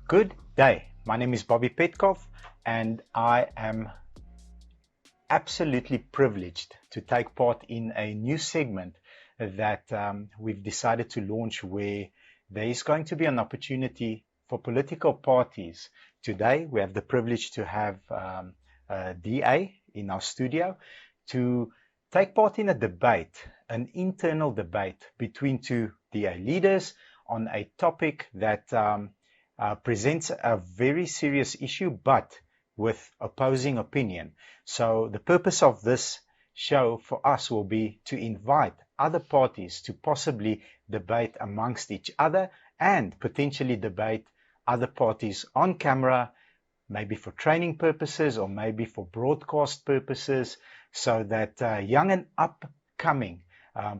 Good day. My name is Bobby Petkov, and I am absolutely privileged to take part in a new segment that we've decided to launch, where there is going to be an opportunity for political parties. Today, we have the privilege to have a DA in our studio to take part in a debate, an internal debate between two DA leaders on a topic that presents a very serious issue, but with opposing opinion. So the purpose of this show for us will be to invite other parties to possibly debate amongst each other and potentially debate other parties on camera, maybe for training purposes or maybe for broadcast purposes, so that young and upcoming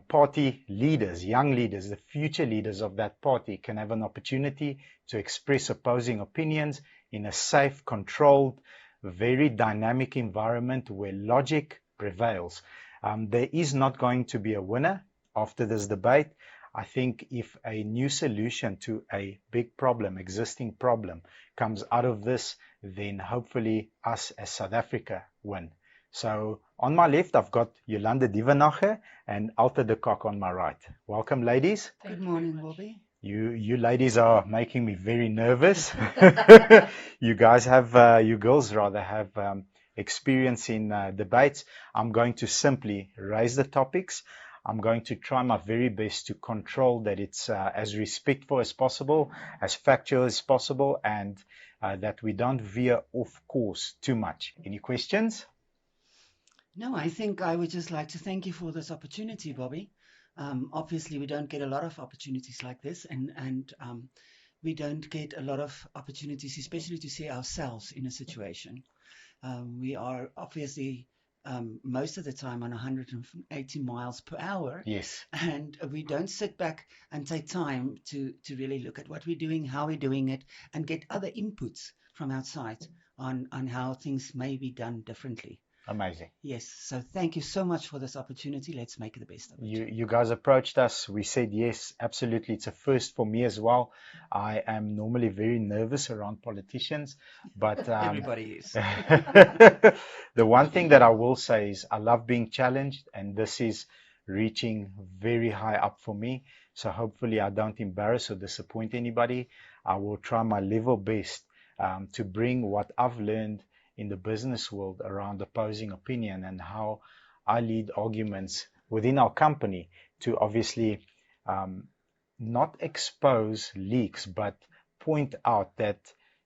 party leaders, young leaders, the future leaders of that party can have an opportunity to express opposing opinions in a safe, controlled, very dynamic environment where logic prevails. There is not going to be a winner after this debate. I think if a new solution to a big problem, existing problem, comes out of this, then hopefully us as South Africa win. So on my left, I've got Jolande Dievenage and Alta de Kock on my right. Welcome, ladies. Good morning, Bobby. You ladies are making me very nervous. You guys have, you girls rather, have experience in debates. I'm going to simply raise the topics. I'm going to try my very best to control that it's as respectful as possible, as factual as possible, and that we don't veer off course too much. Any questions? No, I think I would just like to thank you for this opportunity, Bobby. Obviously, we don't get a lot of opportunities like this, and we don't get a lot of opportunities, especially to see ourselves in a situation. We are obviously most of the time on 180 miles per hour, Yes. and we don't sit back and take time to really look at what we're doing, how we're doing it, and get other inputs from outside on how things may be done differently. Amazing. Yes, so thank you so much for this opportunity. Let's make the best of it. You guys approached us. We said yes, absolutely. It's a first for me as well. I am normally very nervous around politicians, but Everybody is. the one thing that I will say is I love being challenged, and this is reaching very high up for me. So hopefully I don't embarrass or disappoint anybody. I will try my level best to bring what I've learned in the business world around opposing opinion and how I lead arguments within our company to obviously not expose leaks, but point out that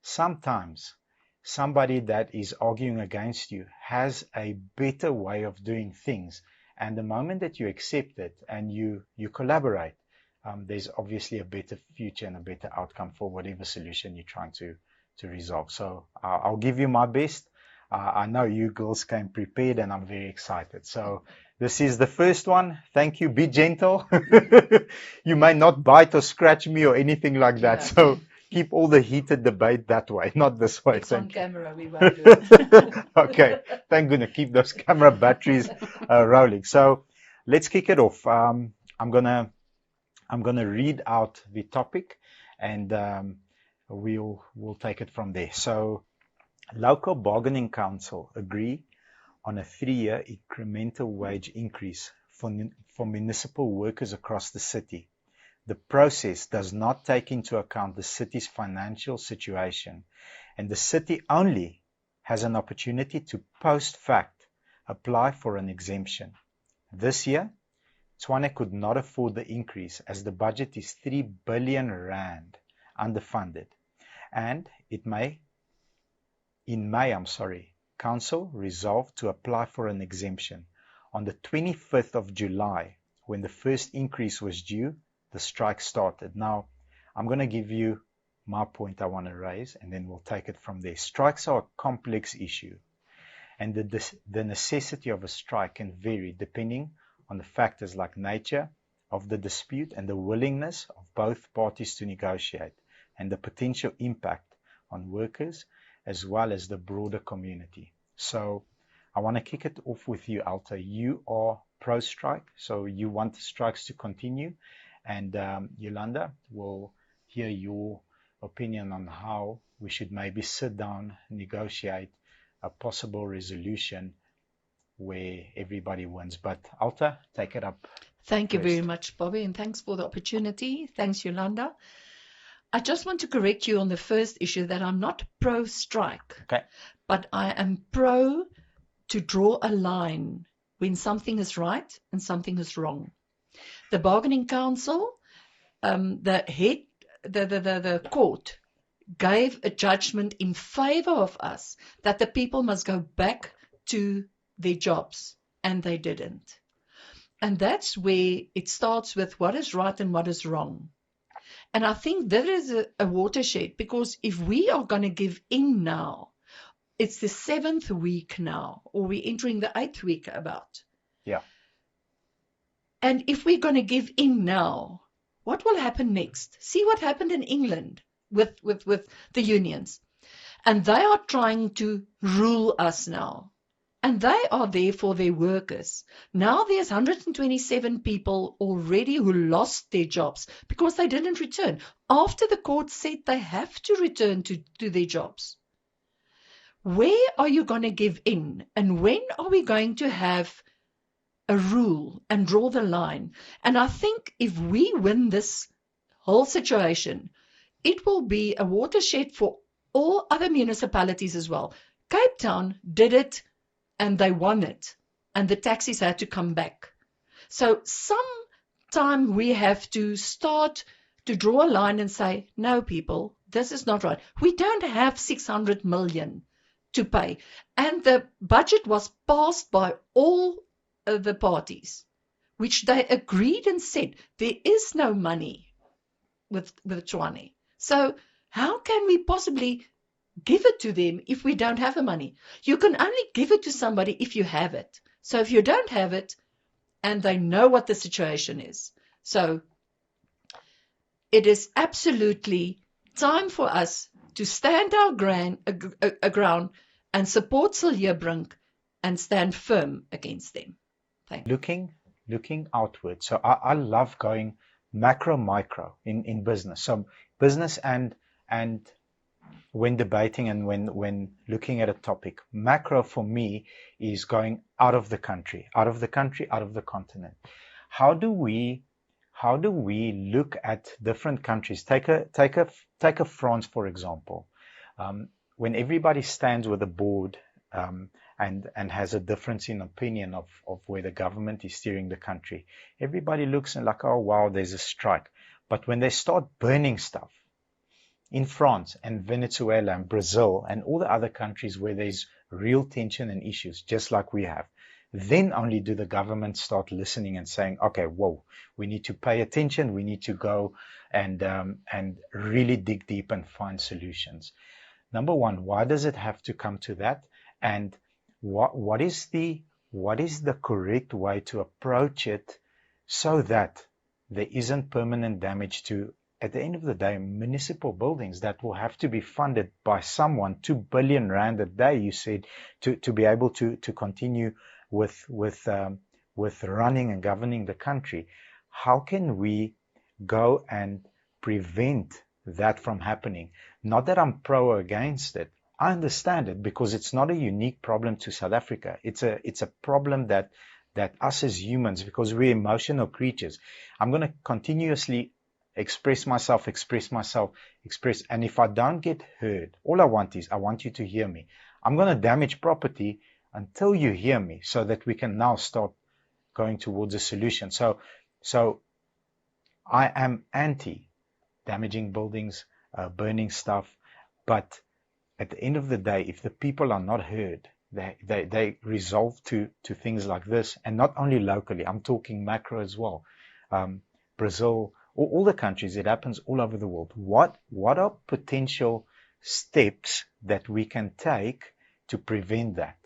sometimes somebody that is arguing against you has a better way of doing things. And the moment that you accept it and you collaborate, there's obviously a better future and a better outcome for whatever solution you're trying to resolve. So I'll give you my best. I know you girls came prepared, and I'm very excited. So this is the first one. Thank you. Be gentle. You may not bite or scratch me or anything like that. So keep all the heated debate that way, not this way. It's on camera, we won't do it. Okay, thank goodness. Keep those camera batteries rolling. So let's kick it off. I'm gonna read out the topic, and we'll take it from there. So, local bargaining council agree on a 3-year incremental wage increase for municipal workers across the city. The process does not take into account the city's financial situation, and the city only has an opportunity to post fact apply for an exemption. This year, Tshwane could not afford the increase as the budget is 3 billion rand underfunded, and in May, Council resolved to apply for an exemption. On the 25th of July, when the first increase was due, the strike started. Now, I'm going to give you my point I want to raise, and then we'll take it from there. Strikes are a complex issue, and the necessity of a strike can vary depending on the factors like nature of the dispute and the willingness of both parties to negotiate, and the potential impact on workers as well as the broader community. So I want to kick it off with you, Alta. You are pro-strike, so you want the strikes to continue, and Jolande will hear your opinion on how we should maybe sit down, negotiate a possible resolution where everybody wins. But Alta, take it up. Thank you very First. much, Bobby, and thanks for the opportunity. Thanks, Yolanda. I just want to correct you on the first issue that I'm not pro-strike, Okay. but I am pro to draw a line when something is right and something is wrong. The bargaining council, the court gave a judgment in favor of us that the people must go back to their jobs, and they didn't. And that's where it starts with what is right and what is wrong. And I think that is a watershed, because if we are going to give in now, it's the 7th week now, or we're entering the 8th week about. Yeah. And if we're going to give in now, what will happen next? See what happened in England with the unions. And they are trying to rule us now. And they are there for their workers. Now there's 127 people already who lost their jobs because they didn't return, after the court said they have to return to their jobs. Where are you going to give in? And when are we going to have a rule and draw the line? And I think if we win this whole situation, it will be a watershed for all other municipalities as well. Cape Town did it, and they won it, and the taxis had to come back. So sometime we have to start to draw a line and say, no, people, this is not right. We don't have 600 million to pay. And the budget was passed by all the parties, which they agreed and said, there is no money with Tshwane. So how can we possibly give it to them if we don't have the money? You can only give it to somebody if you have it. So if you don't have it, and they know what the situation is. So it is absolutely time for us to stand our ground and support Siljebrink and stand firm against them. Thank you. Looking outward. So I love going macro, micro in business. So business and when debating and when looking at a topic, macro for me is going out of the country, out of the continent. How do we look at different countries? Take a France, for example. When everybody stands with a board and has a difference in opinion of where the government is steering the country, everybody looks and like, oh wow, there's a strike. But when they start burning stuff in France and Venezuela and Brazil and all the other countries where there's real tension and issues, just like we have, then only do the governments start listening and saying, okay, whoa, we need to pay attention. We need to go and really dig deep and find solutions. Number one, why does it have to come to that? And what is the correct way to approach it so that there isn't permanent damage to, at the end of the day, municipal buildings that will have to be funded by someone, 2 billion rand a day, you said, to be able to continue with running and governing the country. How can we go and prevent that from happening? Not that I'm pro or against it. I understand it because it's not a unique problem to South Africa. It's a problem that us as humans, because we're emotional creatures, I'm going to continuously express myself. And if I don't get heard, all I want you to hear me. I'm going to damage property until you hear me so that we can now start going towards a solution. So I am anti damaging buildings, burning stuff. But at the end of the day, if the people are not heard, they resolve to things like this. And not only locally, I'm talking macro as well. Brazil, all the countries, it happens all over the world. What are potential steps that we can take to prevent that?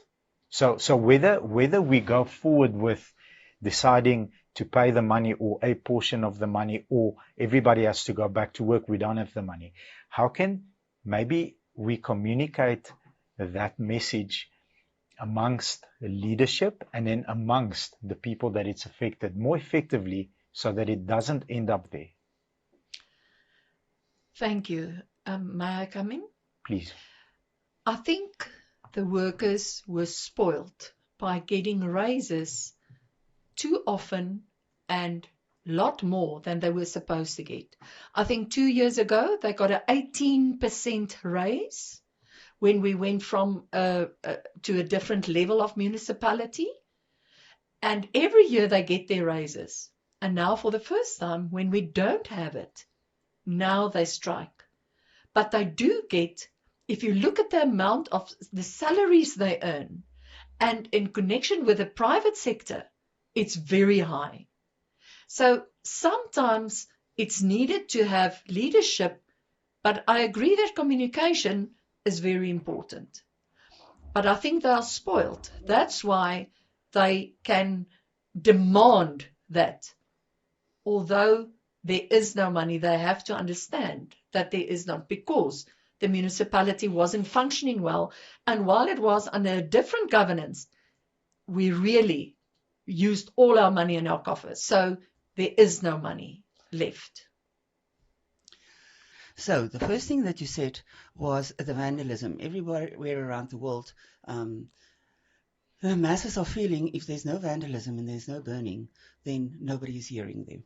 So whether we go forward with deciding to pay the money or a portion of the money, or everybody has to go back to work, we don't have the money. How can maybe we communicate that message amongst the leadership and then amongst the people that it's affected more effectively so that it doesn't end up there? Thank you. May I come in? Please. I think the workers were spoilt by getting raises too often and lot more than they were supposed to get. I think 2 years ago they got an 18% raise when we went from to a different level of municipality, and every year they get their raises. And now for the first time, when we don't have it, now they strike. But they do get, if you look at the amount of the salaries they earn, and in connection with the private sector, it's very high. So sometimes it's needed to have leadership, but I agree that communication is very important. But I think they are spoiled. That's why they can demand that. Although there is no money, they have to understand that there is not, because the municipality wasn't functioning well. And while it was under a different governance, we really used all our money in our coffers. So there is no money left. So the first thing that you said was the vandalism. Everywhere around the world, the masses are feeling if there's no vandalism and there's no burning, then nobody is hearing them.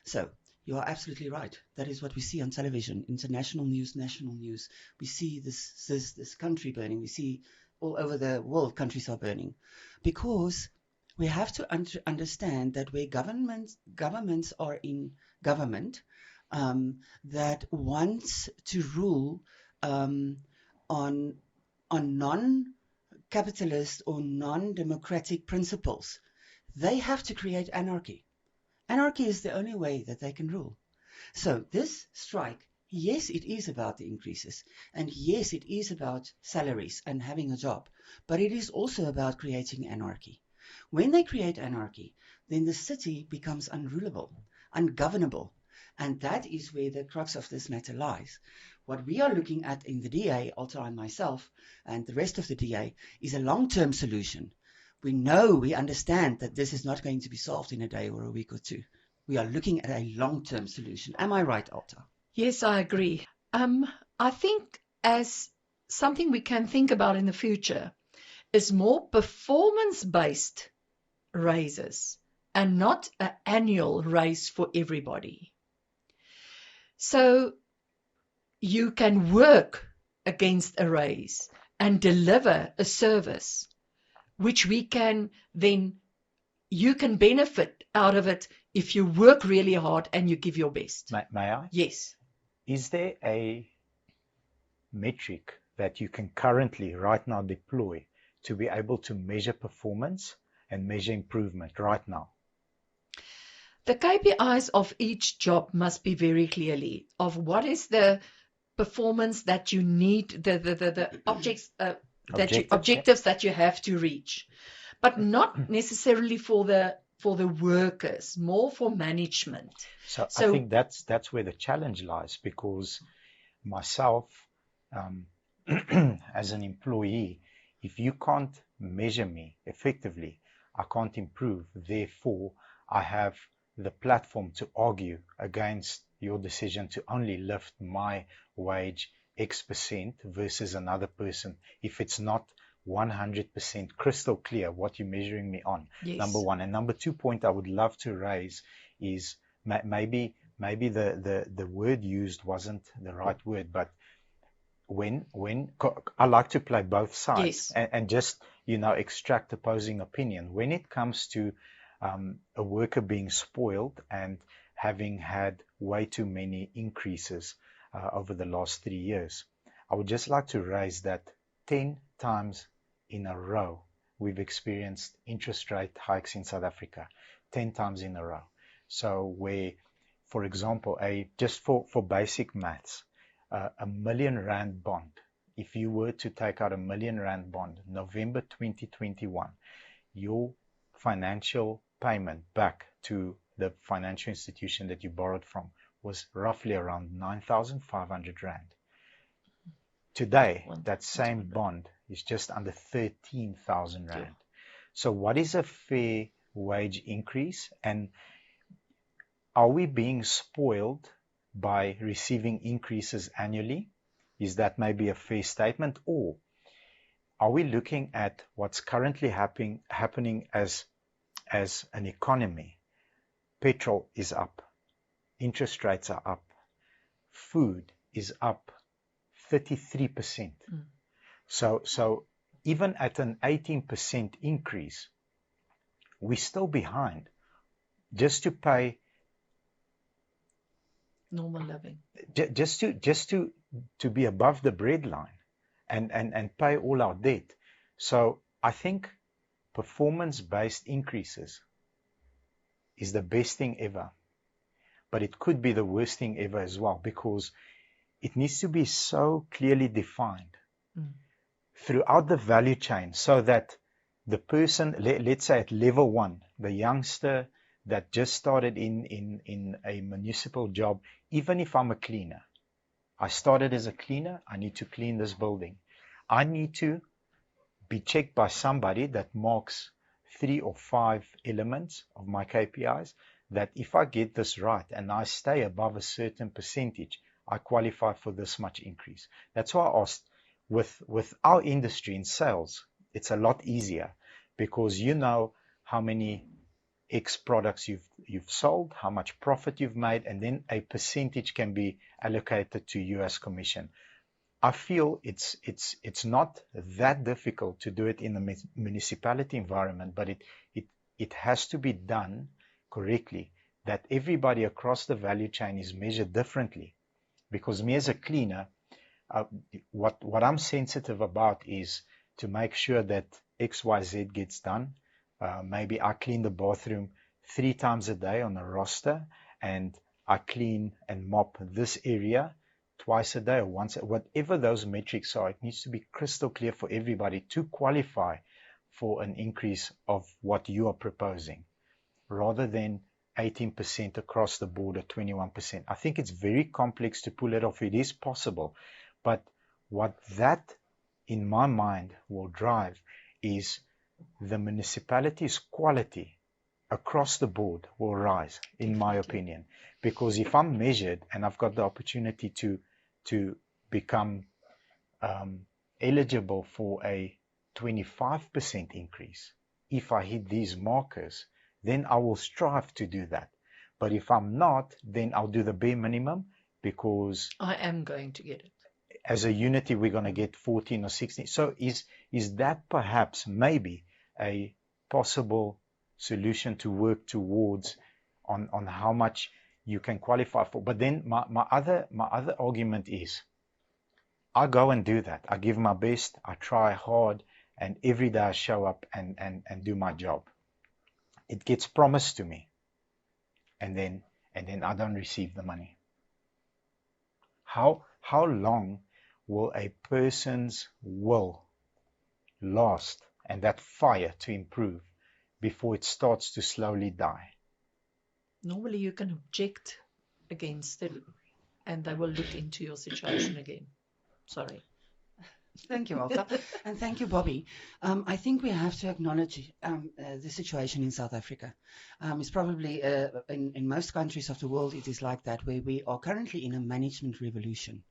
So you are absolutely right. That is what we see on television, international news, national news. We see this country burning. We see all over the world countries are burning, because we have to understand that where governments are in government, that wants to rule on non-capitalist or non-democratic principles, they have to create anarchy. Anarchy is the only way that they can rule. So this strike, yes, it is about the increases, and yes, it is about salaries and having a job, but it is also about creating anarchy. When they create anarchy, then the city becomes unrulable, ungovernable, and that is where the crux of this matter lies. What we are looking at in the DA, Alta and myself, and the rest of the DA, is a long-term solution. We understand that this is not going to be solved in a day or a week or two. We are looking at a long-term solution. Am I right, Alta? Yes, I agree. I think as something we can think about in the future is more performance-based raises and not an annual raise for everybody. So you can work against a raise and deliver a service which we can then, you can benefit out of it if you work really hard and you give your best. May I? Yes. Is there a metric that you can currently right now deploy to be able to measure performance and measure improvement right now? The KPIs of each job must be very clearly of what is the performance that you need, the objectives that you have to reach, but not necessarily for the workers, more for management. So I think that's where the challenge lies, because myself, as an employee, if you can't measure me effectively, I can't improve. Therefore, I have the platform to argue against your decision to only lift my wage X% versus another person if it's not 100% crystal clear what you're measuring me on. Yes. Number one. And number 2 point I would love to raise is maybe the word used wasn't the right word, but when I like to play both sides. Yes. and just extract opposing opinion when it comes to a worker being spoiled and having had way too many increases over the last 3 years. I would just like to raise that 10 times in a row we've experienced interest rate hikes in South Africa, 10 times in a row. So where, for example, just for basic maths, a R1 million bond, if you were to take out a R1 million bond, November 2021, your financial payment back to the financial institution that you borrowed from was roughly around 9,500 Rand. Today, that same bond is just under 13,000 Rand. Yeah. So what is a fair wage increase? And are we being spoiled by receiving increases annually? Is that maybe a fair statement? Or are we looking at what's currently happening as an economy? Petrol is up, interest rates are up, food is up 33%. So even at an 18% increase, we're still behind just to pay normal living, just to be above the breadline and pay all our debt. So I think performance-based increases is the best thing ever, but it could be the worst thing ever as well, because it needs to be so clearly defined throughout the value chain, so that the person, let's say at level 1, the youngster that just started in a municipal job, even if I'm a cleaner, I started as a cleaner, I need to clean this building. I need to be checked by somebody that marks 3 or 5 elements of my KPIs, that if I get this right and I stay above a certain percentage, I qualify for this much increase. That's why I asked, with our industry in sales, it's a lot easier, because you know how many X products you've sold, how much profit you've made, and then a percentage can be allocated to you as commission. I feel it's not that difficult to do it in the municipality environment, but it has to be done correctly, that everybody across the value chain is measured differently. Because me as a cleaner, what I'm sensitive about is to make sure that XYZ gets done. Maybe I clean the bathroom 3 times a day on a roster, and I clean and mop this area twice a day or once, whatever those metrics are. It needs to be crystal clear for everybody to qualify for an increase of what you are proposing, rather than 18% across the board or 21%. I think it's very complex to pull it off. It is possible, but what that, in my mind, will drive is the municipality's quality across the board will rise, in my opinion. Because if I'm measured and I've got the opportunity to become eligible for a 25% increase, if I hit these markers, then I will strive to do that. But if I'm not, then I'll do the bare minimum, because I am going to get it. As a unity, we're going to get 14 or 16. So is that perhaps maybe a possible solution to work towards on how much you can qualify for? But then my other argument is, I go and do that. I give my best. I try hard, and every day I show up and do my job. It gets promised to me, and then I don't receive the money. How long will a person's will last, and that fire to improve, before it starts to slowly die? Normally you can object against it, and they will look into your situation again. Sorry. Thank you, Walter. And thank you, Bobby. I think we have to acknowledge the situation in South Africa. It's probably, in most countries of the world, it is like that, where we are currently in a management revolution,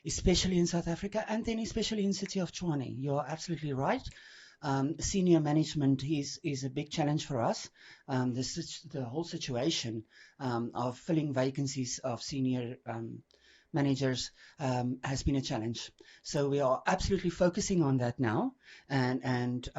especially in South Africa, and then especially in the city of Tshwane. You're absolutely right. Senior management is a big challenge for us. The whole situation of filling vacancies of senior managers has been a challenge. So we are absolutely focusing on that now, and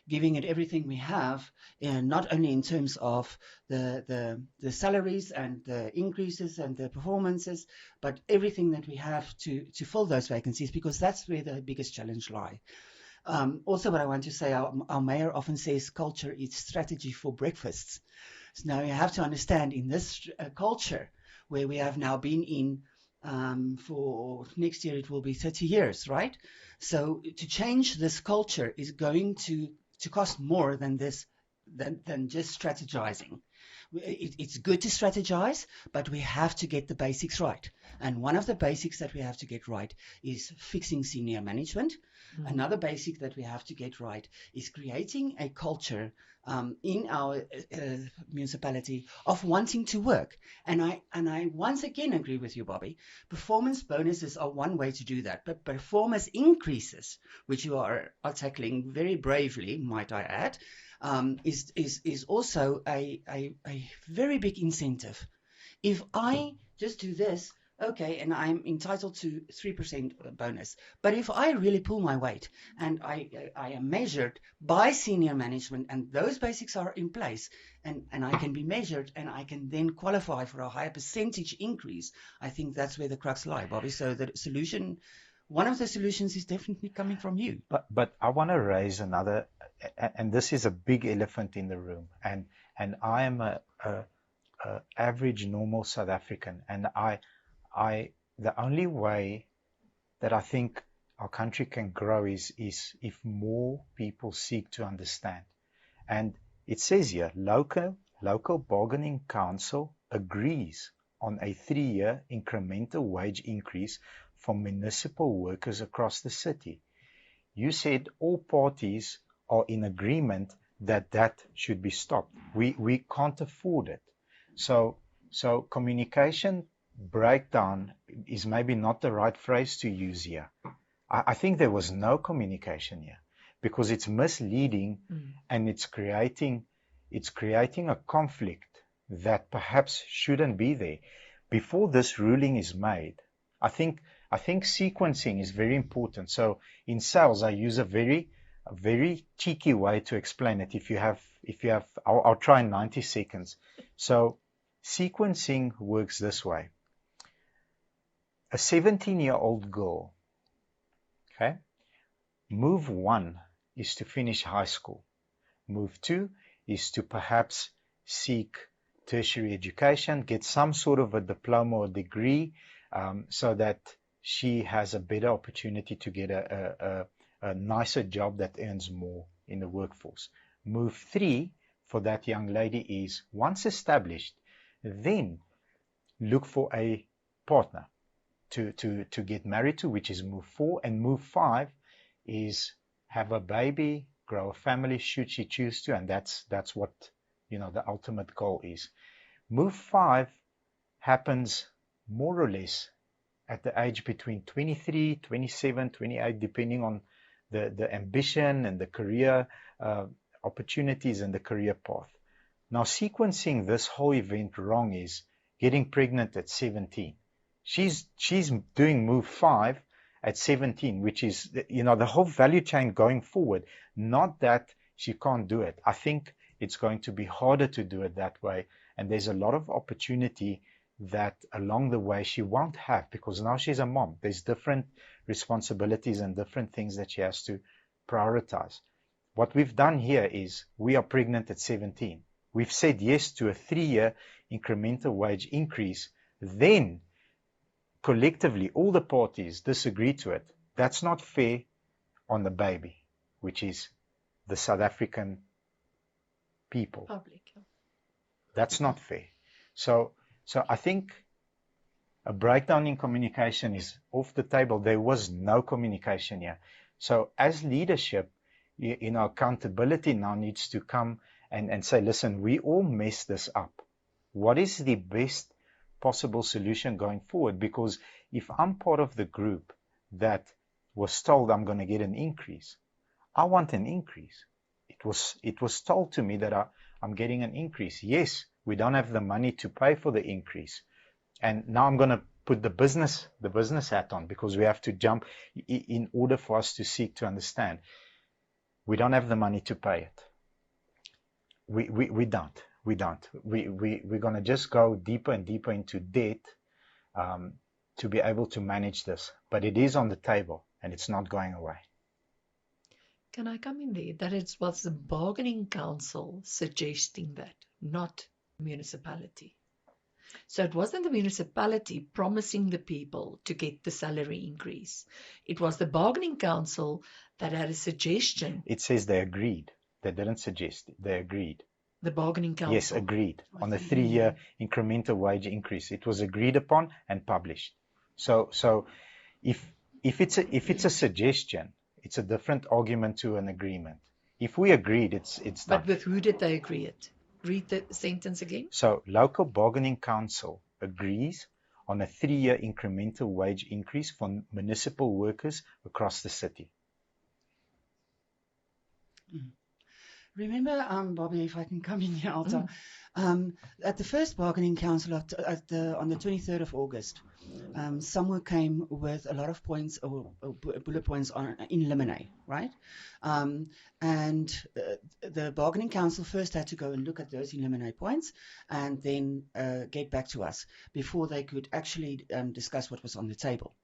giving it everything we have, and not only in terms of the salaries and the increases and the performances, but everything that we have to fill those vacancies, because that's where the biggest challenge lie. Also, what I want to say, our mayor often says culture is strategy for breakfasts. So now you have to understand, in this culture where we have now been in, for next year it will be 30 years, right? So to change this culture is going to cost more than just strategizing. It's good to strategize, but we have to get the basics right. And one of the basics that we have to get right is fixing senior management. Another basic that we have to get right is creating a culture in our municipality of wanting to work. And I once again agree with you, Bobby. Performance bonuses are one way to do that, but performance increases, which you are tackling very bravely, might I add, is also a very big incentive. If I just do this, okay, and I'm entitled to 3% bonus. But if I really pull my weight and I am measured by senior management and those basics are in place and I can be measured and I can then qualify for a higher percentage increase, I think that's where the crux lie, Bobby. So the solution, one of the solutions is definitely coming from you. But I want to raise another, and this is a big elephant in the room, and I am a average normal South African, and the only way that I think our country can grow is if more people seek to understand. And it says here, local bargaining council agrees on a 3-year incremental wage increase for municipal workers across the city. You said all parties are in agreement that should be stopped. We can't afford it. So communication breakdown is maybe not the right phrase to use here. I think there was no communication here because it's misleading and it's creating a conflict that perhaps shouldn't be there. Before this ruling is made, I think sequencing is very important. So in sales, I use a very cheeky way to explain it. If you have, I'll try in 90 seconds. So sequencing works this way. A 17-year-old girl, okay? Move 1 is to finish high school. Move 2 is to perhaps seek tertiary education, get some sort of a diploma or degree, so that she has a better opportunity to get a nicer job that earns more in the workforce. Move 3 for that young lady is, once established, then look for a partner to get married to, which is move 4. And move 5 is have a baby, grow a family should she choose to, and that's what, you know, the ultimate goal is. Move 5 happens more or less at the age between 23, 27, 28, depending on the ambition and the career opportunities and the career path. Now, sequencing this whole event wrong is getting pregnant at 17. She's doing move 5 at 17, which is, you know, the whole value chain going forward. Not that she can't do it. I think it's going to be harder to do it that way. And there's a lot of opportunity that along the way she won't have, because now she's a mom. There's different responsibilities and different things that she has to prioritize. What we've done here is we are pregnant at 17. We've said yes to a 3-year incremental wage increase. Then collectively, all the parties disagree to it. That's not fair on the baby, which is the South African people. Public. That's not fair. So I think a breakdown in communication is off the table. There was no communication here. So as leadership, you know, accountability now needs to come and say, listen, we all messed this up. What is the best possible solution going forward? Because if I'm part of the group that was told I'm going to get an increase, I want an increase. It was told to me that I'm getting an increase. Yes, we don't have the money to pay for the increase. And now I'm going to put the business hat on, because we have to jump in order for us to seek to understand. We don't have the money to pay it. We don't. We're going to just go deeper and deeper into debt to be able to manage this. But it is on the table and it's not going away. Can I come in there? That it was the bargaining council suggesting that, not the municipality. So it wasn't the municipality promising the people to get the salary increase. It was the bargaining council that had a suggestion. It says they agreed. They didn't suggest it. They agreed. The bargaining council. Yes, agreed on a 3-year incremental wage increase. It was agreed upon and published. So if it's a suggestion, it's a different argument to an agreement. If we agreed, it's done. But with who did they agree it? Read the sentence again. So local bargaining council agrees on a 3-year incremental wage increase for municipal workers across the city. Remember, Bobby, if I can come in here, Alta, at the first bargaining council on the 23rd of August, someone came with a lot of points or bullet points in limine, right? And the bargaining council first had to go and look at those in limine points and then get back to us before they could actually discuss what was on the table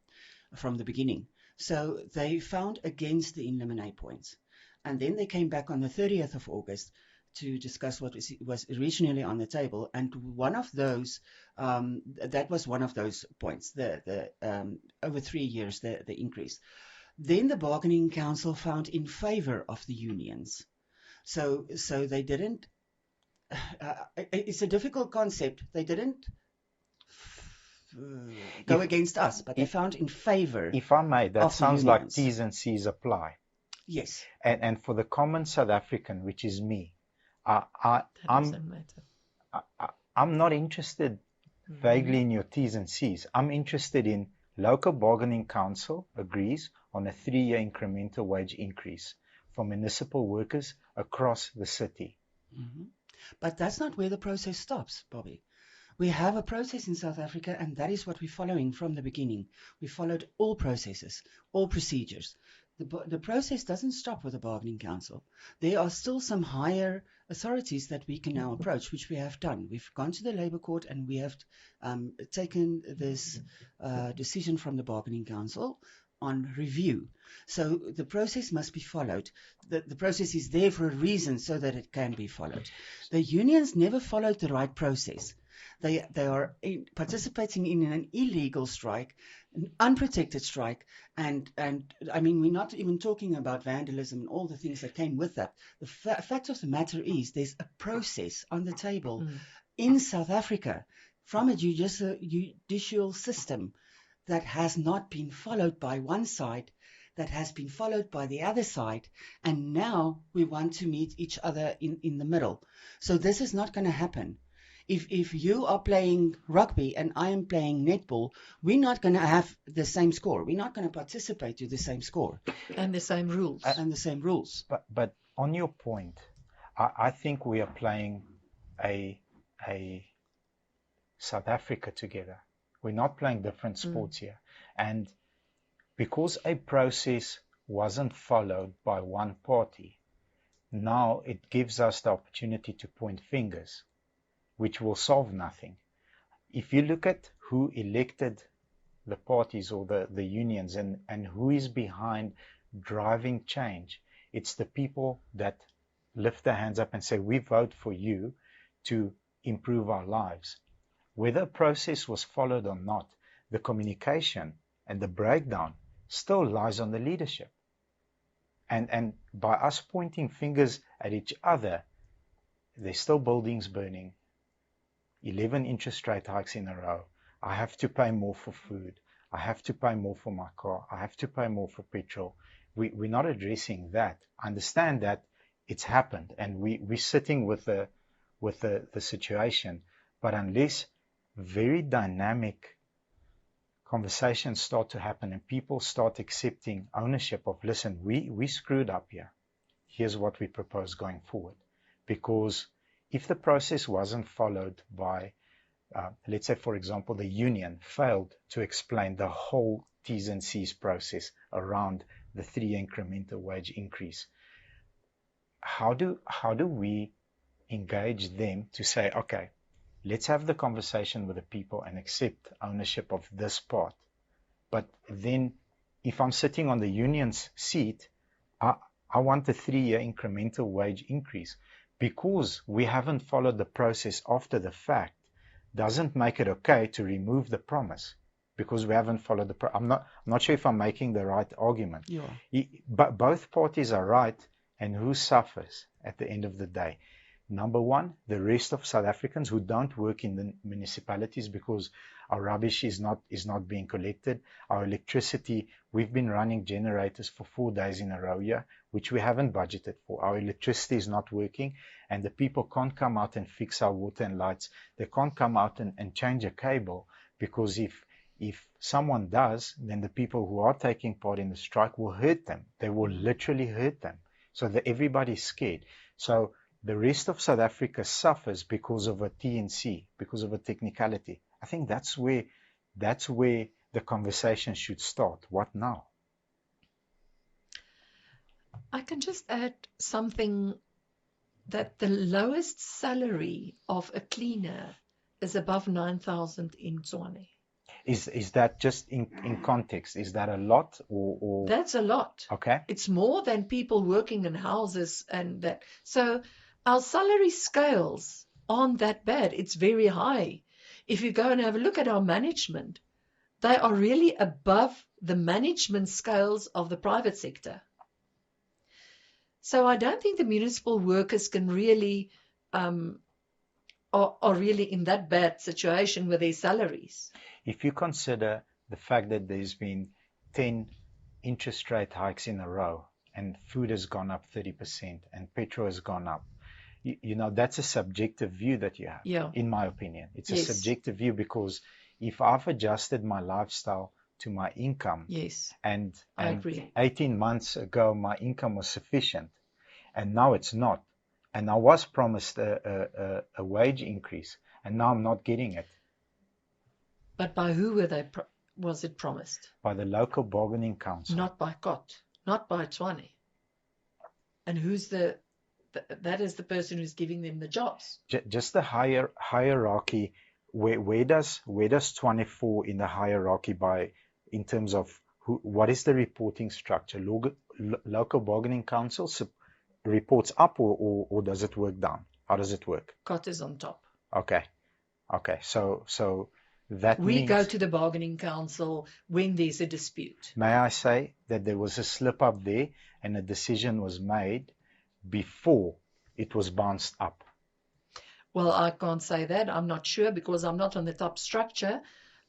from the beginning. So they found against the in limine points. And then they came back on the 30th of August to discuss what was originally on the table. And one of those, that was one of those points, the over 3 years, the increase. Then the bargaining council found in favor of the unions. So they didn't, it's a difficult concept. They didn't go against us, but they found in favor. If I may, that sounds like T's and C's apply. Yes. And for the common South African, which is me, I'm not interested vaguely in your T's and C's. I'm interested in local bargaining council agrees on a 3-year incremental wage increase for municipal workers across the city. But that's not where the process stops, Bobby. We have a process in South Africa, and that is what we're following from the beginning. We followed all processes, all procedures. The process doesn't stop with the bargaining council. There are still some higher authorities that we can now approach, which we have done. We've gone to the Labour Court and we have taken this decision from the bargaining council on review. So the process must be followed. The process is there for a reason so that it can be followed. The unions never followed the right process. They are participating in an illegal strike, an unprotected strike, and I mean, we're not even talking about vandalism and all the things that came with that. The fact of the matter is there's a process on the table in South Africa from a judicial system that has not been followed by one side, that has been followed by the other side, and now we want to meet each other in the middle. So this is not going to happen. If you are playing rugby and I am playing netball, we're not going to have the same score. We're not going to participate to the same score. And the same rules. And the same rules. But on your point, I think we are playing a South Africa together. We're not playing different sports here. And because a process wasn't followed by one party, now it gives us the opportunity to point fingers, which will solve nothing. If you look at who elected the parties or the unions and who is behind driving change, it's the people that lift their hands up and say, we vote for you to improve our lives. Whether a process was followed or not, the communication and the breakdown still lies on the leadership. And by us pointing fingers at each other, there's still buildings burning, 11 interest rate hikes in a row. I have to pay more for food. I have to pay more for my car. I have to pay more for petrol. We're not addressing that. I understand that it's happened and we're sitting with the situation. But unless very dynamic conversations start to happen and people start accepting ownership of, listen, we screwed up here. Here's what we propose going forward. Because if the process wasn't followed by, let's say, for example, the union failed to explain the whole T's and C's process around the 3-year incremental wage increase, how do we engage them to say, okay, let's have the conversation with the people and accept ownership of this part. But then if I'm sitting on the union's seat, I want the 3-year incremental wage increase. Because we haven't followed the process after the fact doesn't make it okay to remove the promise because we haven't followed the I'm not sure if I'm making the right argument. Yeah. But both parties are right, and who suffers at the end of the day? Number one, the rest of South Africans who don't work in the municipalities because our rubbish is not being collected. Our electricity, we've been running generators for 4 days in a row here, which we haven't budgeted for. Our electricity is not working, and the people can't come out and fix our water and lights. They can't come out and change a cable, because if someone does, then the people who are taking part in the strike will hurt them. They will literally hurt them. So that everybody's scared. So the rest of South Africa suffers because of a TNC, because of a technicality. I think that's where the conversation should start. What now? I can just add something, that the lowest salary of a cleaner is above 9,000 in Tshwane. Is that just in context? Is that a lot or? That's a lot. Okay. It's more than people working in houses and that. So our salary scales aren't that bad. It's very high. If you go and have a look at our management, they are really above the management scales of the private sector. So I don't think the municipal workers can really are really in that bad situation with their salaries. If you consider the fact that there's been 10 interest rate hikes in a row, and food has gone up 30% and petrol has gone up, you know, that's a subjective view that you have. Yeah. In my opinion, it's Yes. a subjective view, because if I've adjusted my lifestyle to my income, Yes, and I agree. 18 months ago my income was sufficient, and now it's not, and I was promised a wage increase, and now I'm not getting it. But by who was it promised? By the local bargaining council. Not by COT, not by Tshwane. And who's that is the person who's giving them the jobs. Just the hierarchy. Where does Tshwane fall in the hierarchy in terms of what is the reporting structure? Local bargaining council reports up, or does it work down? How does it work? COT is on top. Okay. So that We means, go to the bargaining council when there's a dispute. may I say that there was a slip up there, and a decision was made before it was bounced up. Well, I can't say that. I'm not sure, because I'm not on the top structure.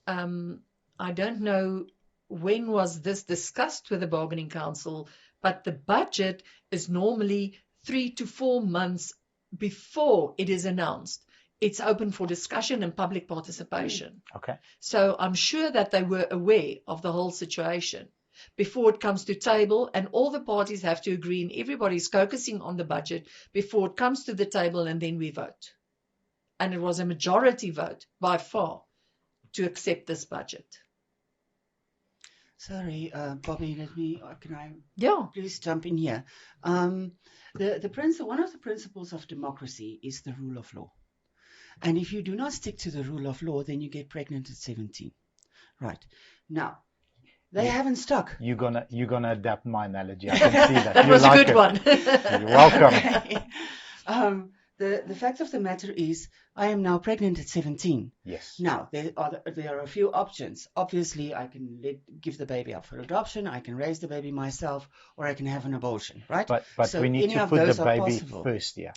I don't know when was this discussed with the bargaining council, but the budget is normally 3 to 4 months before it is announced. It's open for discussion and public participation. Okay. So I'm sure that they were aware of the whole situation before it comes to table, and all the parties have to agree, and everybody's focusing on the budget before it comes to the table, and then we vote. And it was a majority vote by far to accept this budget. Sorry, Bobby, can I Yeah. please jump in here? One of the principles of democracy is the rule of law. And if you do not stick to the rule of law, then you get pregnant at 17. Right. Now, they haven't stuck. You're gonna adapt my analogy. I can see that. That You was a like good it. one. You're welcome. The fact of the matter is, I am now pregnant at 17. Yes. Now, there are a few options. Obviously, I can give the baby up for adoption, I can raise the baby myself, or I can have an abortion, right? But So we need any to of put the those are baby possible. first, yeah.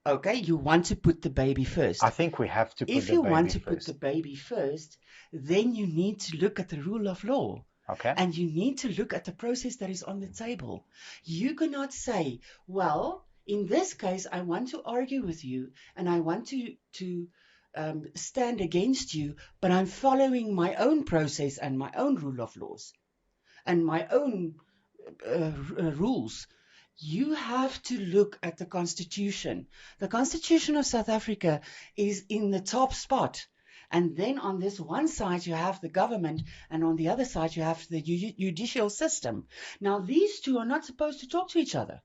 Okay, you want to put the baby first. I think we have to put If the you baby want to put first. the baby first, then you need to look at the rule of law. Okay. And you need to look at the process that is on the table. You cannot say, well, in this case, I want to argue with you and I want to stand against you, but I'm following my own process and my own rule of laws and my own rules. You have to look at the Constitution. The Constitution of South Africa is in the top spot. And then on this one side, you have the government, and on the other side, you have the judicial system. Now, these two are not supposed to talk to each other.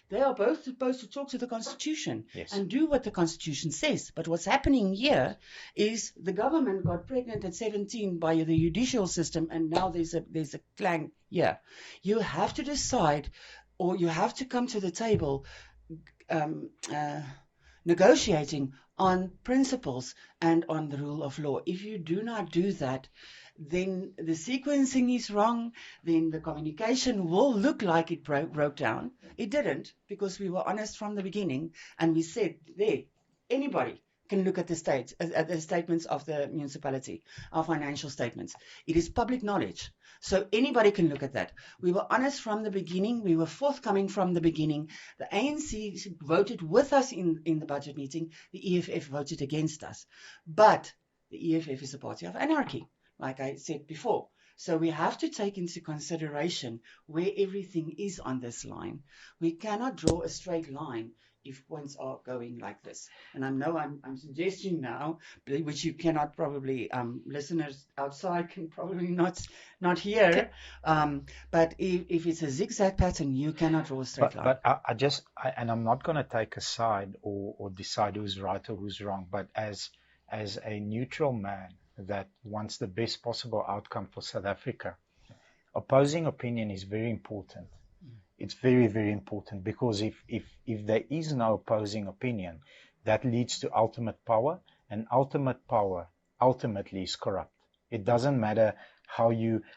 They are both supposed to talk to the Constitution and do what the Constitution says. But what's happening here is the government got pregnant at 17 by the judicial system, and now there's a clang here. You have to decide, or you have to come to the table negotiating on principles and on the rule of law. If you do not do that, then the sequencing is wrong, then the communication will look like it broke down. It didn't, because we were honest from the beginning, and we said, there, anybody can look at the statements of the municipality, our financial statements. It is public knowledge. So anybody can look at that. We were honest from the beginning. We were forthcoming from the beginning. The ANC voted with us in the budget meeting. The EFF voted against us. But the EFF is a party of anarchy, like I said before. So we have to take into consideration where everything is on this line. We cannot draw a straight line if points are going like this. And I know I'm suggesting now, which you cannot probably, listeners outside can probably not hear, but if it's a zigzag pattern, you cannot draw a straight line. But and I'm not going to take a side or decide who's right or who's wrong, but as a neutral man that wants the best possible outcome for South Africa, opposing opinion is very important. It's very, very important, because if there is no opposing opinion, that leads to ultimate power, and ultimate power ultimately is corrupt. It doesn't matter how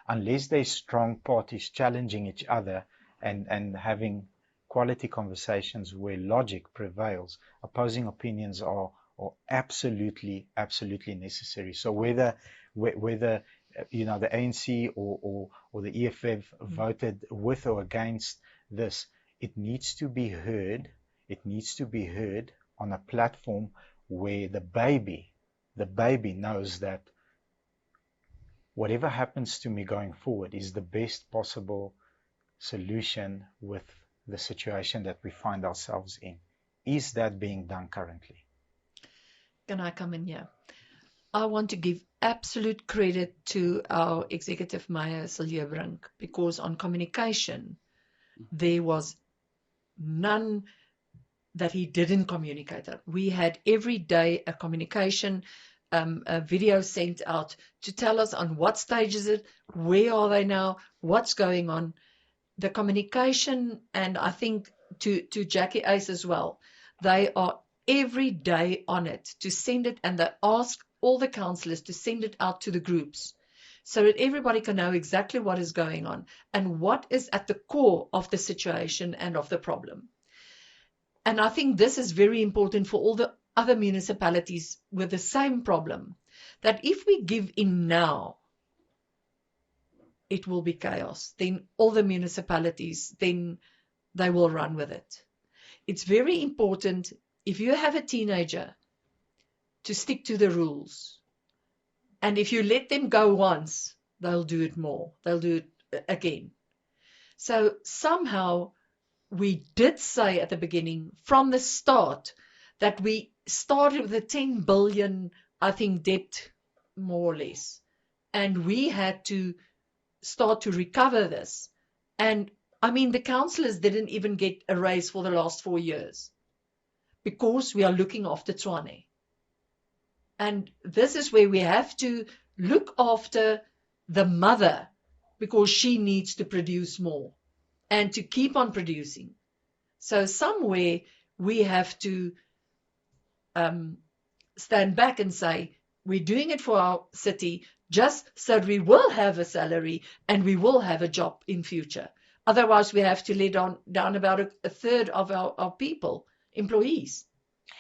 unless there's strong parties challenging each other and having quality conversations where logic prevails, opposing opinions are absolutely necessary. So whether the ANC or the EFF voted with or against this, it needs to be heard. It needs to be heard on a platform where the baby knows that whatever happens to me going forward is the best possible solution with the situation that we find ourselves in. Is that being done currently? Can I come in here? I want to give absolute credit to our Executive Mayor, Siljebrink, because on communication, there was none that he didn't communicate. We had every day a communication, a video sent out to tell us on what stage is it, where are they now, what's going on. The communication, and I think to Jackie Ace as well, they are every day on it to send it, and they ask all the councillors to send it out to the groups so that everybody can know exactly what is going on and what is at the core of the situation and of the problem. And I think this is very important for all the other municipalities with the same problem, that if we give in now, it will be chaos. Then all the municipalities, then they will run with it. It's very important, if you have a teenager, to stick to the rules. And if you let them go once, they'll do it more. They'll do it again. So somehow we did say at the beginning, from the start, that we started with a 10 billion, I think, debt, more or less. And we had to start to recover this. And I mean, the councillors didn't even get a raise for the last 4 years because we are looking after Tshwane. And this is where we have to look after the mother, because she needs to produce more and to keep on producing. So somewhere we have to stand back and say, we're doing it for our city just so we will have a salary and we will have a job in future. Otherwise, we have to let down about a third of our people, employees,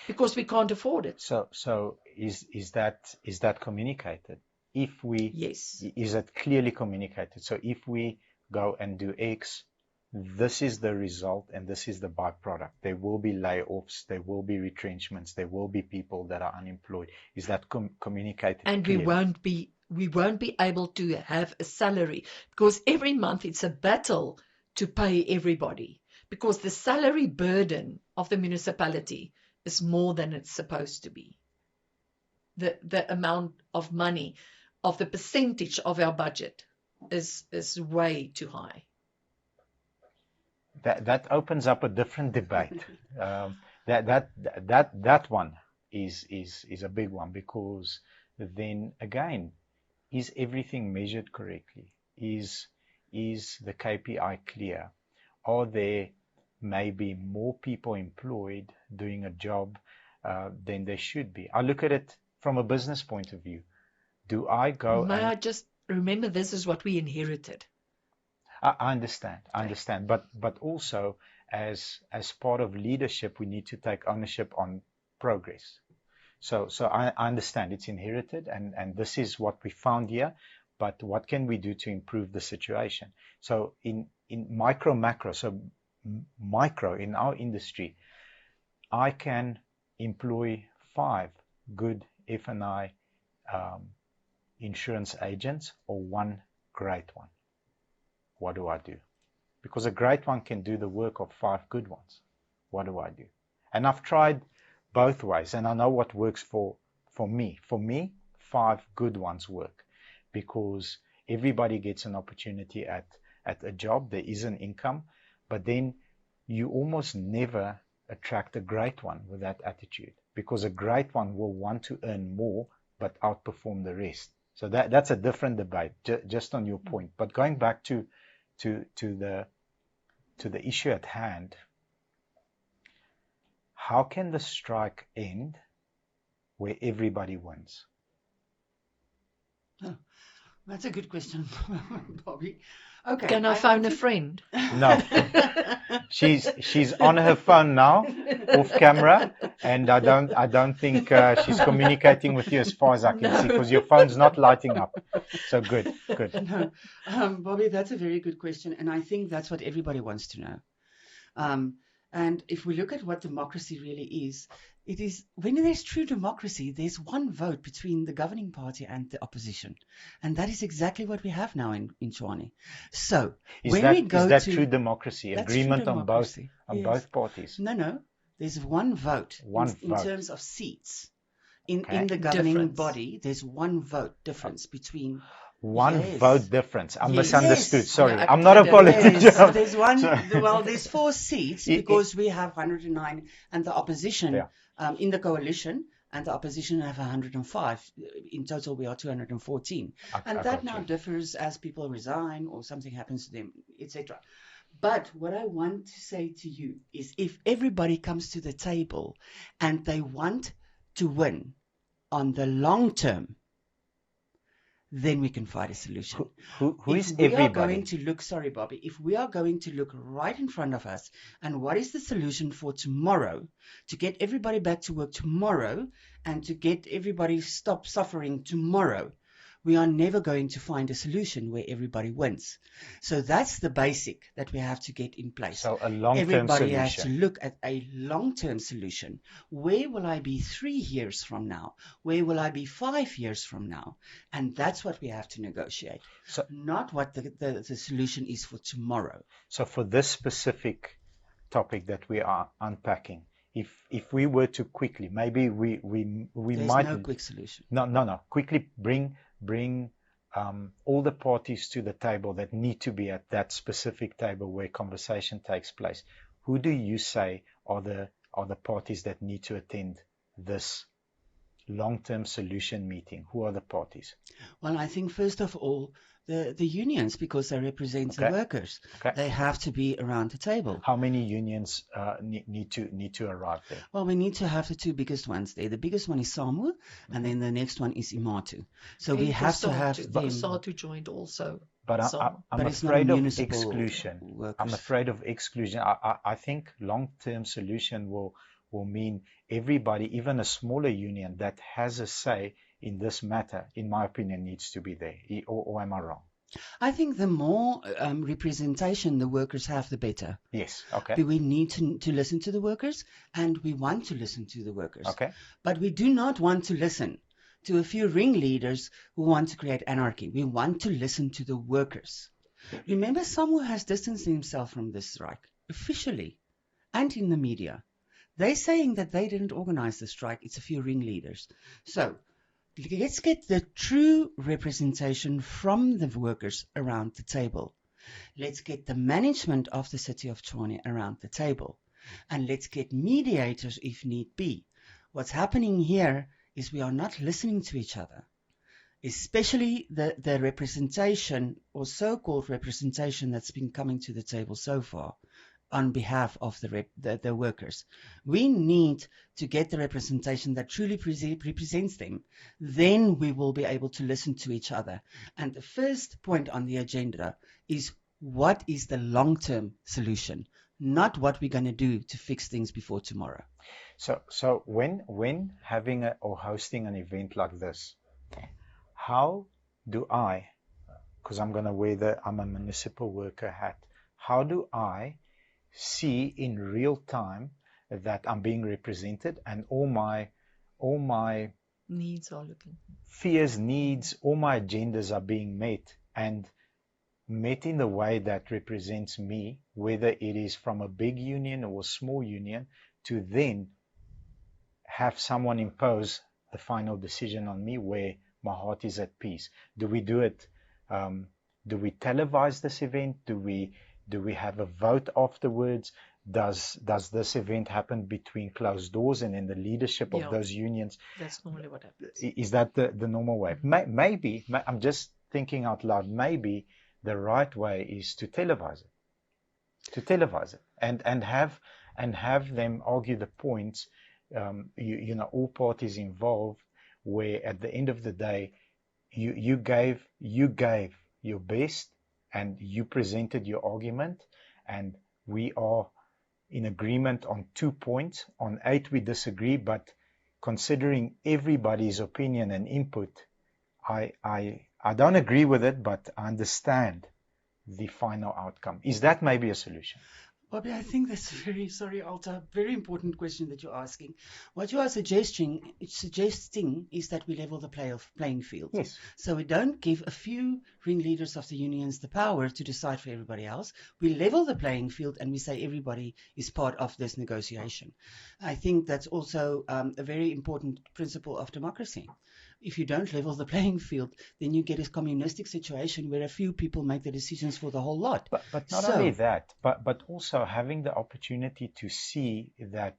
because we can't afford it. So is that communicated? Yes. Is it clearly communicated? So if we go and do X, this is the result and this is the byproduct. There will be layoffs, there will be retrenchments, there will be people that are unemployed. Is that communicated? And clearly? we won't be able to have a salary, because every month it's a battle to pay everybody, because the salary burden of the municipality is more than it's supposed to be. The amount of money, of the percentage of our budget is way too high. That opens up a different debate. That one is a big one, because then again, is everything measured correctly? Is the KPI clear? Are there maybe more people employed doing a job than there should be? I look at it from a business point of view. Do I go? May I just remember, this is what we inherited. I understand, but also as part of leadership, we need to take ownership on progress. So I understand it's inherited, and this is what we found here, but what can we do to improve the situation? So in micro, macro, so micro in our industry, I can employ 5 good F&I insurance agents or 1 great one. What do I do? Because a great one can do the work of 5 good ones. What do I do? And I've tried both ways, and I know what works for me. For me, 5 good ones work, because everybody gets an opportunity at a job. There is an income, but then you almost never attract a great one with that attitude, because a great one will want to earn more but outperform the rest. So that's a different debate, just on your point. But going back to the issue at hand, how can the strike end where everybody wins? Oh, that's a good question, Bobby. Okay. Can I phone a friend? No, she's on her phone now, off camera, and I don't think she's communicating with you as far as I can see, because your phone's not lighting up. So good. No, Bobby, that's a very good question, and I think that's what everybody wants to know. And if we look at what democracy really is, it is, when there's true democracy, there's one vote between the governing party and the opposition. And that is exactly what we have now in Tshwane. So, Is when that, we go is that to true democracy? That's Agreement true on democracy. on Yes. both parties? No. There's one vote. One in vote. terms of seats. In Okay. the governing Difference. body, there's one vote difference between. One Yes. vote difference. I Yes. misunderstood. Yes. Sorry, No, I'm not a I- politician. Yes, there's one. So- Well, there's 4 seats because we have 109, and the opposition Yeah. in the coalition, and the opposition have 105. In total, we are 214, and I that got now you. differs as people resign or something happens to them, etc. But what I want to say to you is, if everybody comes to the table and they want to win on the long term, then we can find a solution. Who is If we are everybody? going to look, sorry, Bobby, if we are going to look right in front of us, and what is the solution for tomorrow, to get everybody back to work tomorrow, and to get everybody stop suffering tomorrow, we are never going to find a solution where everybody wins. So that's the basic that we have to get in place. So a long-term Everybody has to solution. look at a long-term solution. Where will I be 3 years from now? Where will I be 5 years from now? And that's what we have to negotiate. So- Not what the solution is for tomorrow. So for this specific topic that we are unpacking, if we were to quickly, maybe we There's might no quick solution. no quickly bring all the parties to the table that need to be at that specific table where conversation takes place. Who do you say are the parties that need to attend this long-term solution meeting? Who are the parties? Well, I think first of all, the unions, because they represent the Okay. workers, Okay. they have to be around the table. How many unions need to arrive there? Well, we need to have the 2 biggest ones there. The biggest one is SAMU, and then the next one is Imatu. So we have to have them. SATU joined also. But So- I'm But it's not afraid of municipal exclusion. workers. I'm afraid of exclusion. I think long-term solution will mean everybody, even a smaller union that has a say in this matter, in my opinion, needs to be there. Or am I wrong? I think the more representation the workers have, the better. Yes. Okay. But we need to listen to the workers, and we want to listen to the workers. Okay. But we do not want to listen to a few ringleaders who want to create anarchy. We want to listen to the workers. Remember, someone has distanced himself from this strike, officially, and in the media. They're saying that they didn't organize the strike. It's a few ringleaders. So let's get the true representation from the workers around the table. Let's get the management of the city of Tshwane around the table. And let's get mediators if need be. What's happening here is we are not listening to each other, especially the representation or so-called representation that's been coming to the table so far. on behalf of the workers. We need to get the representation that truly represents them. Then we will be able to listen to each other. And the first point on the agenda is, what is the long-term solution, not what we're going to do to fix things before tomorrow. So when having or hosting an event like this, how do I, because I'm going to wear I'm a municipal worker hat, how do I see in real time that I'm being represented and all my Needs are looking. fears, needs, all my agendas are being met, and met in the way that represents me, whether it is from a big union or a small union, to then have someone impose the final decision on me where my heart is at peace? Do we do it? Do we televise this event? Do we have a vote afterwards? Does this event happen between closed doors and in the leadership of those unions? That's normally what happens. Is that the normal way? Maybe, I'm just thinking out loud, maybe the right way is to televise it, and have them argue the points, all parties involved, where at the end of the day, you gave your best and you presented your argument, and we are in agreement on 2 points. On 8 we disagree, but considering everybody's opinion and input, I don't agree with it, but I understand the final outcome. Is that maybe a solution? Bobby, I think that's Alta, very important question that you're asking. What you are suggesting is that we level the playing field. Yes. So we don't give a few ringleaders of the unions the power to decide for everybody else. We level the playing field and we say everybody is part of this negotiation. I think that's also a very important principle of democracy. If you don't level the playing field, then you get a communistic situation where a few people make the decisions for the whole lot. But not only that, but also having the opportunity to see that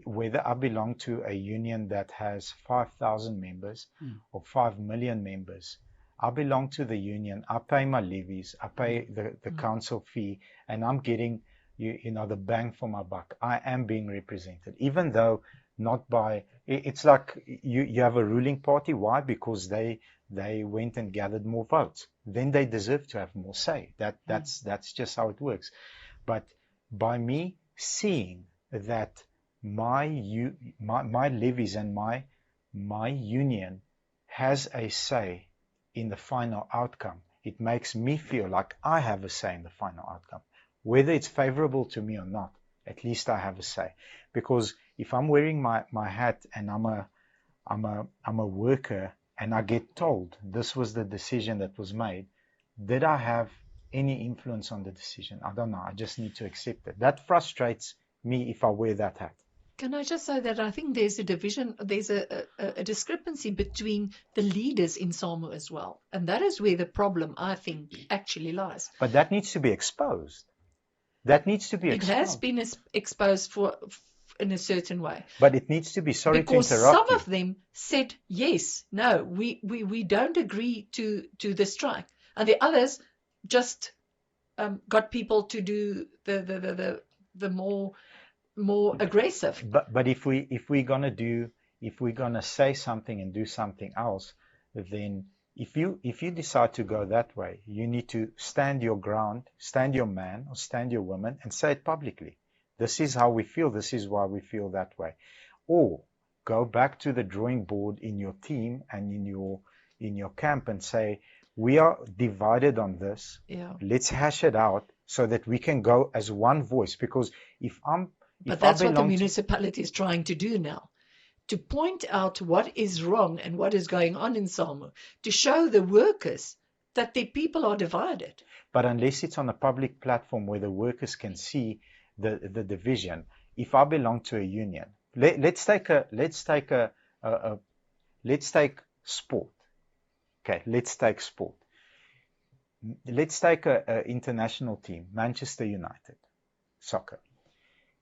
whether I belong to a union that has 5,000 members or 5 million members, I belong to the union, I pay my levies, I pay the council fee, and I'm getting the bang for my buck. I am being represented, even though not by, it's like you have a ruling party. Why? Because they went and gathered more votes. Then they deserve to have more say. That's just how it works. But by me seeing that my levies and my union has a say in the final outcome, it makes me feel like I have a say in the final outcome. Whether it's favorable to me or not, at least I have a say. Because if I'm wearing my hat and I'm a worker and I get told this was the decision that was made, did I have any influence on the decision? I don't know. I just need to accept it. That frustrates me if I wear that hat. Can I just say that I think there's a division, there's a discrepancy between the leaders in SAMU as well. And that is where the problem, I think, actually lies. But that needs to be exposed. That needs to be exposed. It has been exposed in a certain way. But it needs to be, sorry because to interrupt some of them said, yes, no, we don't agree to the strike. And the others just got people to do the more aggressive. But if we're gonna say something and do something else, then if you decide to go that way, you need to stand your ground, stand your man or stand your woman, and say it publicly. This is how we feel. This is why we feel that way. Or go back to the drawing board in your team and in your camp and say, we are divided on this. Yeah. Let's hash it out so that we can go as one voice. Because but that's what the municipality is trying to do now, to point out what is wrong and what is going on in SAMU, to show the workers that the people are divided. But unless it's on a public platform where the workers can see the division, if I belong to a union, let's take sport. Okay, let's take sport. Let's take an international team, Manchester United, soccer.